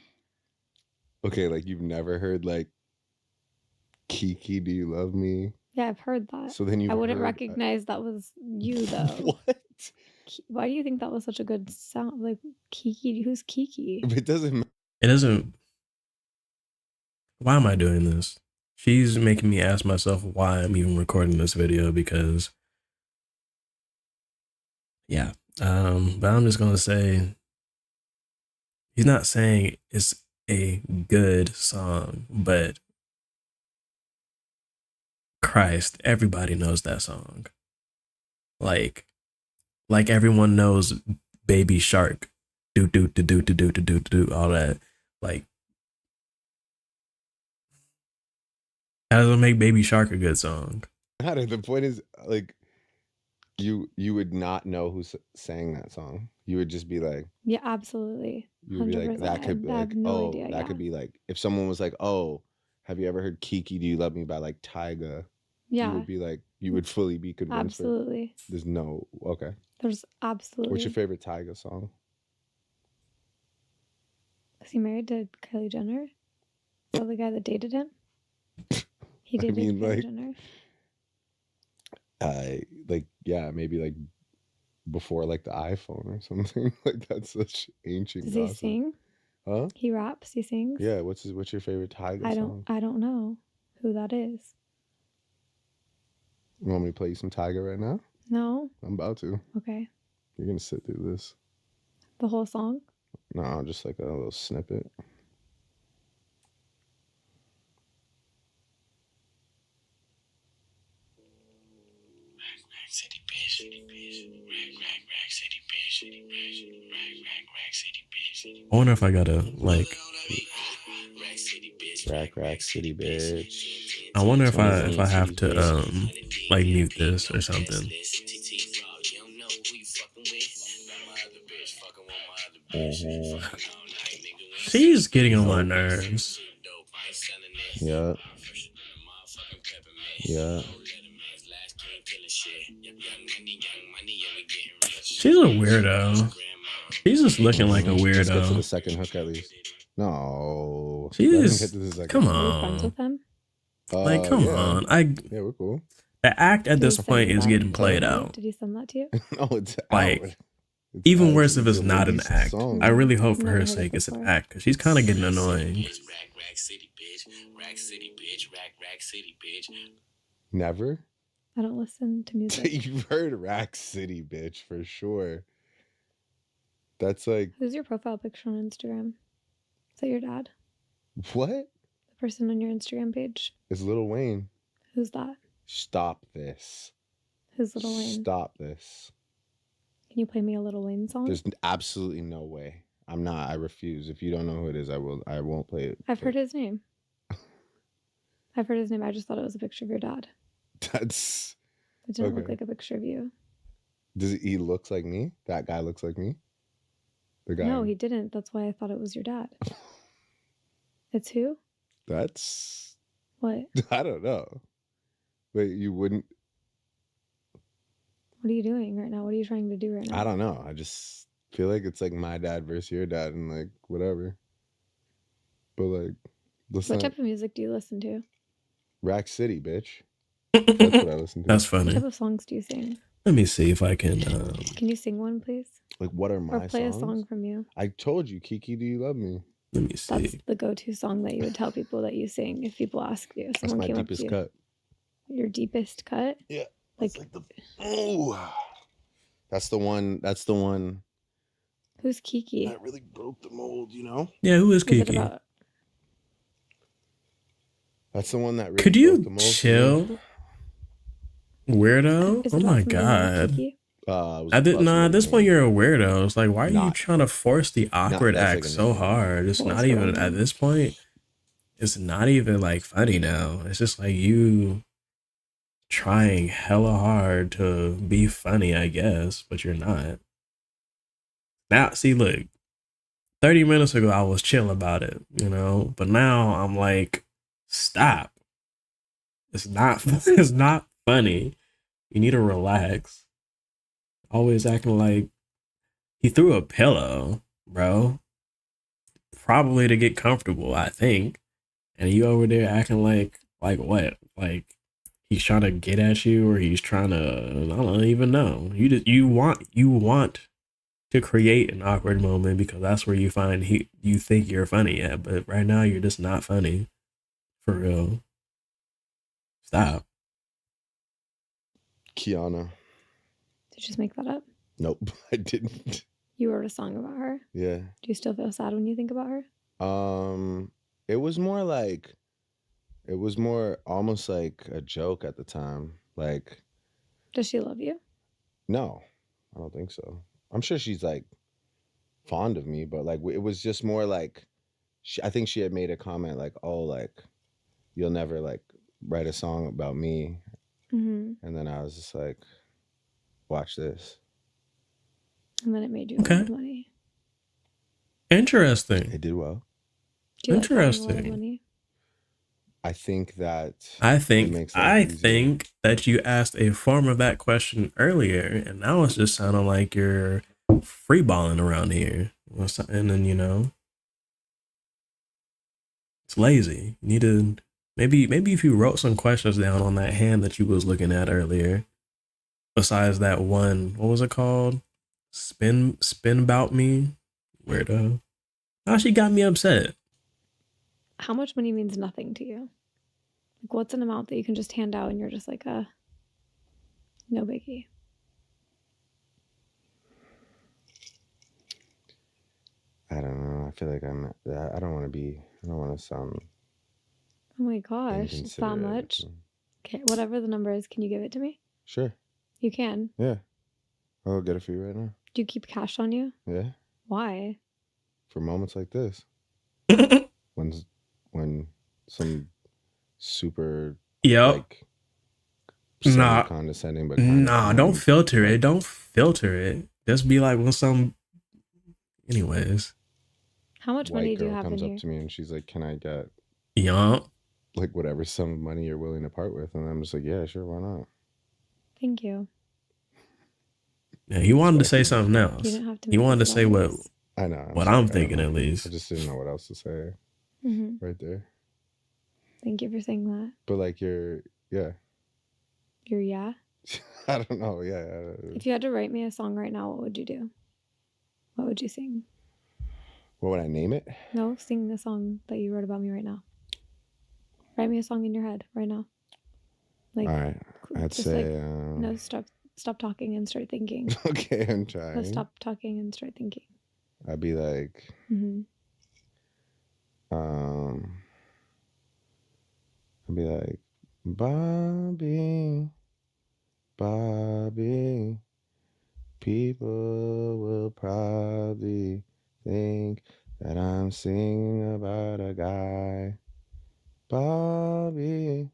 [SPEAKER 2] Okay, like you've never heard like Kiki, Do You Love Me?
[SPEAKER 3] Yeah, I've heard that.
[SPEAKER 2] So then
[SPEAKER 3] I wouldn't recognize that was you though.
[SPEAKER 2] What?
[SPEAKER 3] Why do you think that was such a good sound? Like Kiki, who's Kiki?
[SPEAKER 2] It doesn't.
[SPEAKER 1] It doesn't. Why am I doing this? She's making me ask myself why I'm even recording this video because, yeah. But I'm just gonna say he's not saying it's a good song, but Christ, everybody knows that song. Like everyone knows Baby Shark, do all that. Like, how does it make Baby Shark a good song?
[SPEAKER 2] The point is, like, you would not know who sang that song. You would just be like,
[SPEAKER 3] yeah, absolutely.
[SPEAKER 2] You would be like, that could be like,
[SPEAKER 3] no idea,
[SPEAKER 2] that could be like, if someone was like, oh, have you ever heard Kiki, Do You Love Me by like Tyga?
[SPEAKER 3] Yeah.
[SPEAKER 2] You would be like, you would fully be convinced.
[SPEAKER 3] Absolutely.
[SPEAKER 2] There's no, okay.
[SPEAKER 3] There's absolutely.
[SPEAKER 2] What's your favorite Tyga song?
[SPEAKER 3] Is he married to Kylie Jenner? Is that the guy that dated him? He
[SPEAKER 2] I
[SPEAKER 3] dated
[SPEAKER 2] mean,
[SPEAKER 3] Kylie
[SPEAKER 2] like,
[SPEAKER 3] Jenner.
[SPEAKER 2] Yeah, maybe like before like the iPhone or something. Like that's such ancient
[SPEAKER 3] Does he
[SPEAKER 2] gossip.
[SPEAKER 3] sing?
[SPEAKER 2] Huh?
[SPEAKER 3] He raps. He sings.
[SPEAKER 2] Yeah. What's your favorite Tyga song?
[SPEAKER 3] I don't know who that is.
[SPEAKER 2] You want me to play you some Tyga right now?
[SPEAKER 3] No.
[SPEAKER 2] I'm about to.
[SPEAKER 3] Okay.
[SPEAKER 2] You're gonna sit through this.
[SPEAKER 3] The whole song.
[SPEAKER 2] No, just like a little snippet.
[SPEAKER 1] I wonder if I gotta like.
[SPEAKER 2] Rack City bitch.
[SPEAKER 1] I wonder if I have to like mute this or something. She's getting on my nerves.
[SPEAKER 2] Yeah. Yeah.
[SPEAKER 1] She's a weirdo. She's just looking like a
[SPEAKER 2] Let's get to the
[SPEAKER 1] weirdo.
[SPEAKER 2] second hook at least. No.
[SPEAKER 1] She
[SPEAKER 2] Let him
[SPEAKER 1] is.
[SPEAKER 2] get to the second
[SPEAKER 1] Come
[SPEAKER 2] hook.
[SPEAKER 3] Are you friends
[SPEAKER 1] on.
[SPEAKER 3] with him?
[SPEAKER 1] Like, come
[SPEAKER 2] Yeah.
[SPEAKER 1] on.
[SPEAKER 2] Yeah, we're cool.
[SPEAKER 1] The act at
[SPEAKER 3] Did he
[SPEAKER 1] this
[SPEAKER 3] send
[SPEAKER 1] point
[SPEAKER 3] you
[SPEAKER 1] is
[SPEAKER 3] that?
[SPEAKER 1] getting played
[SPEAKER 3] Did he-
[SPEAKER 1] out.
[SPEAKER 3] Did he send that to you?
[SPEAKER 2] No, it's
[SPEAKER 1] Like,
[SPEAKER 2] out. It's
[SPEAKER 1] Even
[SPEAKER 2] out.
[SPEAKER 1] worse if it's
[SPEAKER 2] a
[SPEAKER 1] not an
[SPEAKER 2] released
[SPEAKER 1] act.
[SPEAKER 2] song.
[SPEAKER 1] I really hope for
[SPEAKER 3] Never
[SPEAKER 1] her
[SPEAKER 3] heard it
[SPEAKER 1] sake it's an
[SPEAKER 3] before.
[SPEAKER 1] act because she's kind of getting annoying.
[SPEAKER 2] Never?
[SPEAKER 3] I don't listen to music.
[SPEAKER 2] You've heard Rack City, bitch, for sure. That's like,
[SPEAKER 3] Who's your profile picture on Instagram? Is that your dad?
[SPEAKER 2] what?
[SPEAKER 3] The person on your Instagram page?
[SPEAKER 2] It's Lil Wayne.
[SPEAKER 3] Who's that?
[SPEAKER 2] Stop this.
[SPEAKER 3] Who's Little Wayne?
[SPEAKER 2] Stop this.
[SPEAKER 3] Can you play me a Little Wayne song?
[SPEAKER 2] There's absolutely no way. I refuse. If you don't know who it is, I won't play it.
[SPEAKER 3] I've heard his name. I've heard his name. I just thought it was a picture of your dad.
[SPEAKER 2] That's
[SPEAKER 3] It didn't look
[SPEAKER 2] Okay.
[SPEAKER 3] like a picture of you.
[SPEAKER 2] he looks like me? That guy looks like me? The guy.
[SPEAKER 3] No, he didn't. That's why I thought it was your dad. It's who?
[SPEAKER 2] That's
[SPEAKER 3] What?
[SPEAKER 2] I don't know. But you wouldn't
[SPEAKER 3] What are you doing right now? What are you trying to do right now?
[SPEAKER 2] I don't know. I just feel like it's like my dad versus your dad and like whatever. But like listen
[SPEAKER 3] What type of music do you listen to?
[SPEAKER 2] Rack City, bitch. That's what I listen to.
[SPEAKER 1] That's
[SPEAKER 3] What
[SPEAKER 1] funny.
[SPEAKER 3] type of songs do you sing?
[SPEAKER 1] Let me see if I can.
[SPEAKER 3] Can you sing one, please?
[SPEAKER 2] Like what are my
[SPEAKER 3] Or play
[SPEAKER 2] songs?
[SPEAKER 3] a song from you.
[SPEAKER 2] I told you, Kiki, do you love me?
[SPEAKER 1] Let me
[SPEAKER 3] That's
[SPEAKER 1] see.
[SPEAKER 3] the go-to song that you would tell people that you sing if people ask you.
[SPEAKER 2] That's
[SPEAKER 3] Someone
[SPEAKER 2] my
[SPEAKER 3] came up to
[SPEAKER 2] deepest
[SPEAKER 3] you.
[SPEAKER 2] cut.
[SPEAKER 3] Your deepest cut?
[SPEAKER 2] Yeah.
[SPEAKER 3] Like,
[SPEAKER 2] That's like That's the one
[SPEAKER 3] who's Kiki?
[SPEAKER 2] that really broke the mold, you know?
[SPEAKER 1] Yeah, who is
[SPEAKER 3] What's it
[SPEAKER 1] Kiki?
[SPEAKER 3] about?
[SPEAKER 2] That's the one that really
[SPEAKER 1] Could
[SPEAKER 2] broke
[SPEAKER 1] you
[SPEAKER 2] the mold. for me.
[SPEAKER 1] chill, weirdo?
[SPEAKER 3] Is
[SPEAKER 1] Oh
[SPEAKER 3] it about
[SPEAKER 1] my
[SPEAKER 3] something named
[SPEAKER 1] god.
[SPEAKER 3] Kiki?
[SPEAKER 2] It was
[SPEAKER 1] I didn't.
[SPEAKER 2] about
[SPEAKER 1] Nah, at this point
[SPEAKER 2] somebody
[SPEAKER 1] you're a weirdo. It's like, why are you
[SPEAKER 2] Not-
[SPEAKER 1] trying to force the awkward
[SPEAKER 2] that's
[SPEAKER 1] act
[SPEAKER 2] like a
[SPEAKER 1] so
[SPEAKER 2] name.
[SPEAKER 1] hard? It's
[SPEAKER 3] What's
[SPEAKER 1] not
[SPEAKER 3] the
[SPEAKER 1] even
[SPEAKER 3] wrong
[SPEAKER 1] at
[SPEAKER 3] name?
[SPEAKER 1] this point. It's not even like funny now. It's just like you trying hella hard to be funny, I guess, but you're not. Now, see, look, 30 minutes ago I was chill about it, you know, but now I'm like, stop. It's not. It's not funny. You need to relax. Always acting like he threw a pillow, bro. Probably to get comfortable, I think. And you over there acting like what? Like he's trying to get at you, or he's trying to, I don't even know. You want to create an awkward moment because that's where you find you think you're funny at, but right now you're just not funny. For real. Stop.
[SPEAKER 2] Kiana.
[SPEAKER 3] Did you just make that up?
[SPEAKER 2] Nope, I didn't.
[SPEAKER 3] You wrote a song about her.
[SPEAKER 2] Yeah.
[SPEAKER 3] Do you still feel sad when you think about her?
[SPEAKER 2] It was more almost like a joke at the time. Like,
[SPEAKER 3] Does she love you?
[SPEAKER 2] no, I don't think so. I'm sure she's like fond of me, but like it was just more like I think she had made a comment like, "Oh, like you'll never like write a song about me,"
[SPEAKER 3] Mm-hmm.
[SPEAKER 2] and then I was just like, "Watch this."
[SPEAKER 3] And then it made you
[SPEAKER 1] Okay.
[SPEAKER 3] a lot of money.
[SPEAKER 1] Interesting.
[SPEAKER 2] It did well.
[SPEAKER 3] Do you like having a lot of
[SPEAKER 1] Interesting.
[SPEAKER 3] money?
[SPEAKER 2] I think that
[SPEAKER 1] I
[SPEAKER 2] it
[SPEAKER 1] think
[SPEAKER 2] makes life easier.
[SPEAKER 1] think that you asked a form of that question earlier, and now it's just sounding like you're freeballing around here. And then It's lazy. You need to maybe if you wrote some questions down on that hand that you was looking at earlier, besides that one, what was it called? Spin about me, weirdo. Now she got me upset.
[SPEAKER 3] How much money means nothing to you? Like, what's an amount that you can just hand out and you're just like, no biggie?
[SPEAKER 2] I don't know. I feel like I don't want to sound
[SPEAKER 3] Oh my gosh, it's that
[SPEAKER 2] inconsiderate.
[SPEAKER 3] much? Okay, whatever the number is, can you give it to me?
[SPEAKER 2] Sure.
[SPEAKER 3] You can.
[SPEAKER 2] Yeah. I'll get it for you right now.
[SPEAKER 3] Do you keep cash on you?
[SPEAKER 2] Yeah.
[SPEAKER 3] Why?
[SPEAKER 2] For moments like this. when some super
[SPEAKER 1] Yep.
[SPEAKER 2] like
[SPEAKER 1] Nah.
[SPEAKER 2] condescending but kind
[SPEAKER 1] Nah,
[SPEAKER 2] of
[SPEAKER 1] don't filter it. Don't filter it. Just be like, well, some. Anyways.
[SPEAKER 3] How much money do you have in
[SPEAKER 2] comes
[SPEAKER 3] here?
[SPEAKER 2] up to me and she's like, "Can I get
[SPEAKER 1] Yup.
[SPEAKER 2] like whatever sum of money you're willing to part with?" And I'm just like, "Yeah, sure, why not?"
[SPEAKER 3] Thank you.
[SPEAKER 1] Yeah, he wanted to say something
[SPEAKER 3] You
[SPEAKER 1] else.
[SPEAKER 3] didn't have to.
[SPEAKER 1] He
[SPEAKER 3] make
[SPEAKER 1] wanted to
[SPEAKER 3] this
[SPEAKER 1] say
[SPEAKER 3] about
[SPEAKER 1] what
[SPEAKER 3] this.
[SPEAKER 2] I know.
[SPEAKER 1] what
[SPEAKER 2] sorry,
[SPEAKER 1] I'm
[SPEAKER 2] I
[SPEAKER 1] thinking
[SPEAKER 2] don't
[SPEAKER 1] at
[SPEAKER 2] know.
[SPEAKER 1] least.
[SPEAKER 2] I just didn't know what else to say right there.
[SPEAKER 3] Thank you for saying that.
[SPEAKER 2] But like
[SPEAKER 3] Your yeah?
[SPEAKER 2] I don't know. Yeah.
[SPEAKER 3] If you had to write me a song right now, what would you do? What would you sing?
[SPEAKER 2] What would I name it?
[SPEAKER 3] No, sing the song that you wrote about me right now. Write me a song in your head right now. Like,
[SPEAKER 2] all right. I'd
[SPEAKER 3] just
[SPEAKER 2] say
[SPEAKER 3] like, no, stop talking and start thinking.
[SPEAKER 2] Okay, I'm trying.
[SPEAKER 3] No, stop talking and start thinking.
[SPEAKER 2] I'd be like, I'd be like, Bobby, people will probably think that I'm singing about a guy. Bobby,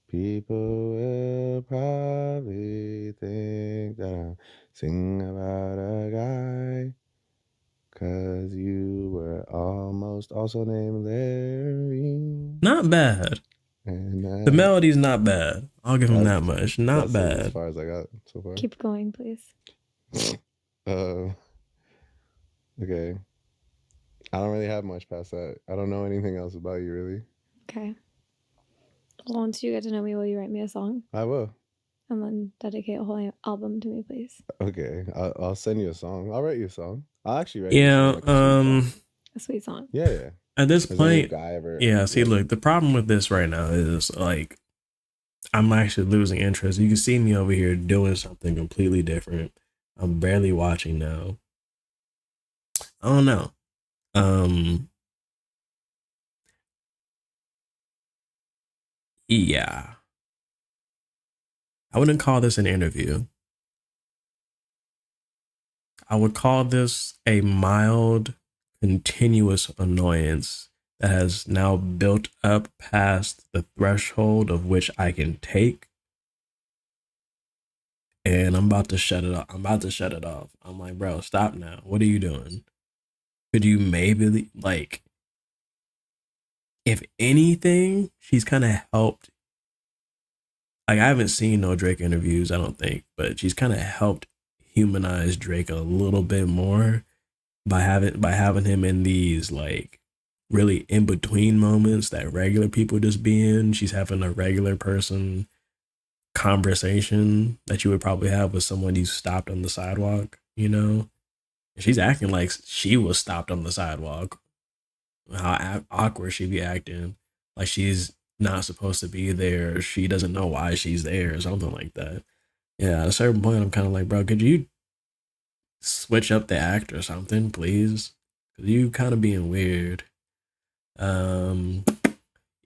[SPEAKER 2] people will probably think that I'm singing about a guy. 'Cause you were almost also named Larry.
[SPEAKER 1] Not bad.
[SPEAKER 2] And
[SPEAKER 1] The melody's not bad. I'll give him that much. Not
[SPEAKER 2] that's
[SPEAKER 1] bad.
[SPEAKER 2] as far as I got so far.
[SPEAKER 3] Keep going, please.
[SPEAKER 2] Okay. I don't really have much past that. I don't know anything else about you, really.
[SPEAKER 3] Okay. Well, once you get to know me, will you write me a song?
[SPEAKER 2] I will.
[SPEAKER 3] And then dedicate a whole album to me, please.
[SPEAKER 2] Okay. I'll send you a song. I'll write you a song. I'll actually write
[SPEAKER 1] Yeah,
[SPEAKER 2] you a song.
[SPEAKER 3] A sweet song.
[SPEAKER 2] Yeah.
[SPEAKER 1] At this
[SPEAKER 2] Has
[SPEAKER 1] point,
[SPEAKER 2] guy ever,
[SPEAKER 1] yeah, see, look, the problem with this right now is like I'm actually losing interest. You can see me over here doing something completely different. I'm barely watching now. I don't know. Yeah. I wouldn't call this an interview. I would call this a mild, continuous annoyance that has now built up past the threshold of which I can take. And I'm about to shut it off. I'm like, bro, stop now. What are you doing? Could you maybe, like, if anything, she's kind of helped. Like, I haven't seen no Drake interviews, I don't think, but she's kind of helped humanize Drake a little bit more by having him in these like really in between moments that regular people just be in. She's having a regular person conversation that you would probably have with someone you stopped on the sidewalk, you know? She's acting like she was stopped on the sidewalk. How awkward she be acting. Like she's not supposed to be there. She doesn't know why she's there or something like that. Yeah, at a certain point, I'm kind of like, bro, could you switch up the act or something, please? Because you kind of being weird.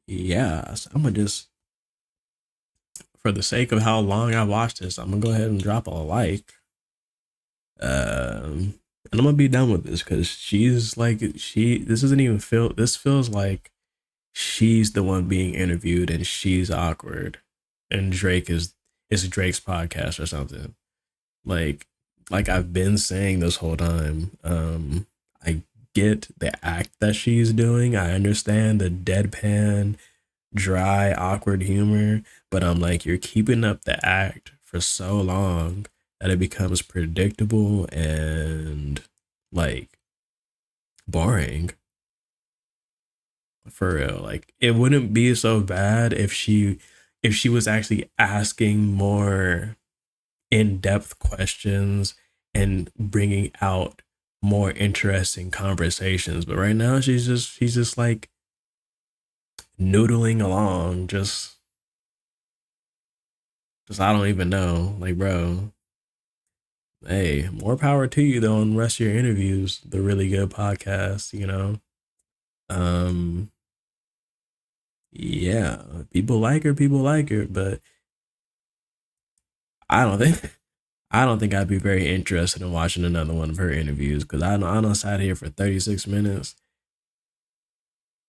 [SPEAKER 1] Yeah, so I'm gonna just, for the sake of how long I watched this, I'm gonna go ahead and drop a like. And I'm gonna be done with this because she's like, this doesn't even feel, this feels like she's the one being interviewed and she's awkward, and Drake is Drake's podcast or something. Like I've been saying this whole time. I get the act that she's doing. I understand the deadpan, dry, awkward humor, but I'm like, you're keeping up the act for so long that it becomes predictable and like boring. For real. Like it wouldn't be so bad if she was actually asking more in-depth questions and bringing out more interesting conversations. But right now she's just like noodling along, just I don't even know. Like, bro, hey, more power to you though on the rest of your interviews, the really good podcasts, you know. Um yeah, people like her, but I don't think I don't think I'd be very interested in watching another one of her interviews because I done sat here for 36 minutes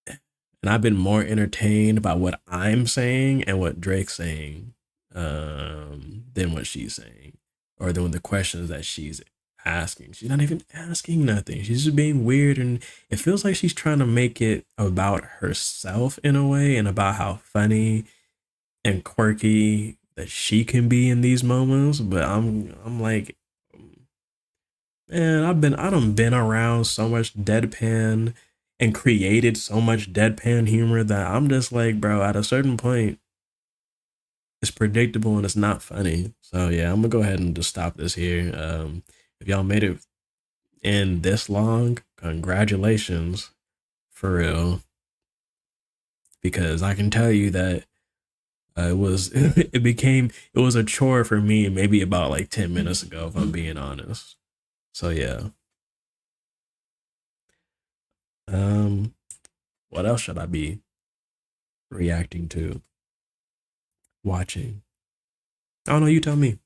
[SPEAKER 1] and I've been more entertained by what I'm saying and what Drake's saying than what she's saying or than the questions that she's asking. She's not even asking nothing. She's just being weird and it feels like she's trying to make it about herself in a way and about how funny and quirky that she can be in these moments. But I'm like, man, I done been around so much deadpan and created so much deadpan humor that I'm just like, bro, at a certain point, it's predictable and it's not funny. So yeah, I'm gonna go ahead and just stop this here. If y'all made it in this long, congratulations for real. Because I can tell you that it was it was a chore for me maybe about like 10 minutes ago if I'm being honest. So yeah. Um what else should I be reacting to, watching? I don't know, you tell me.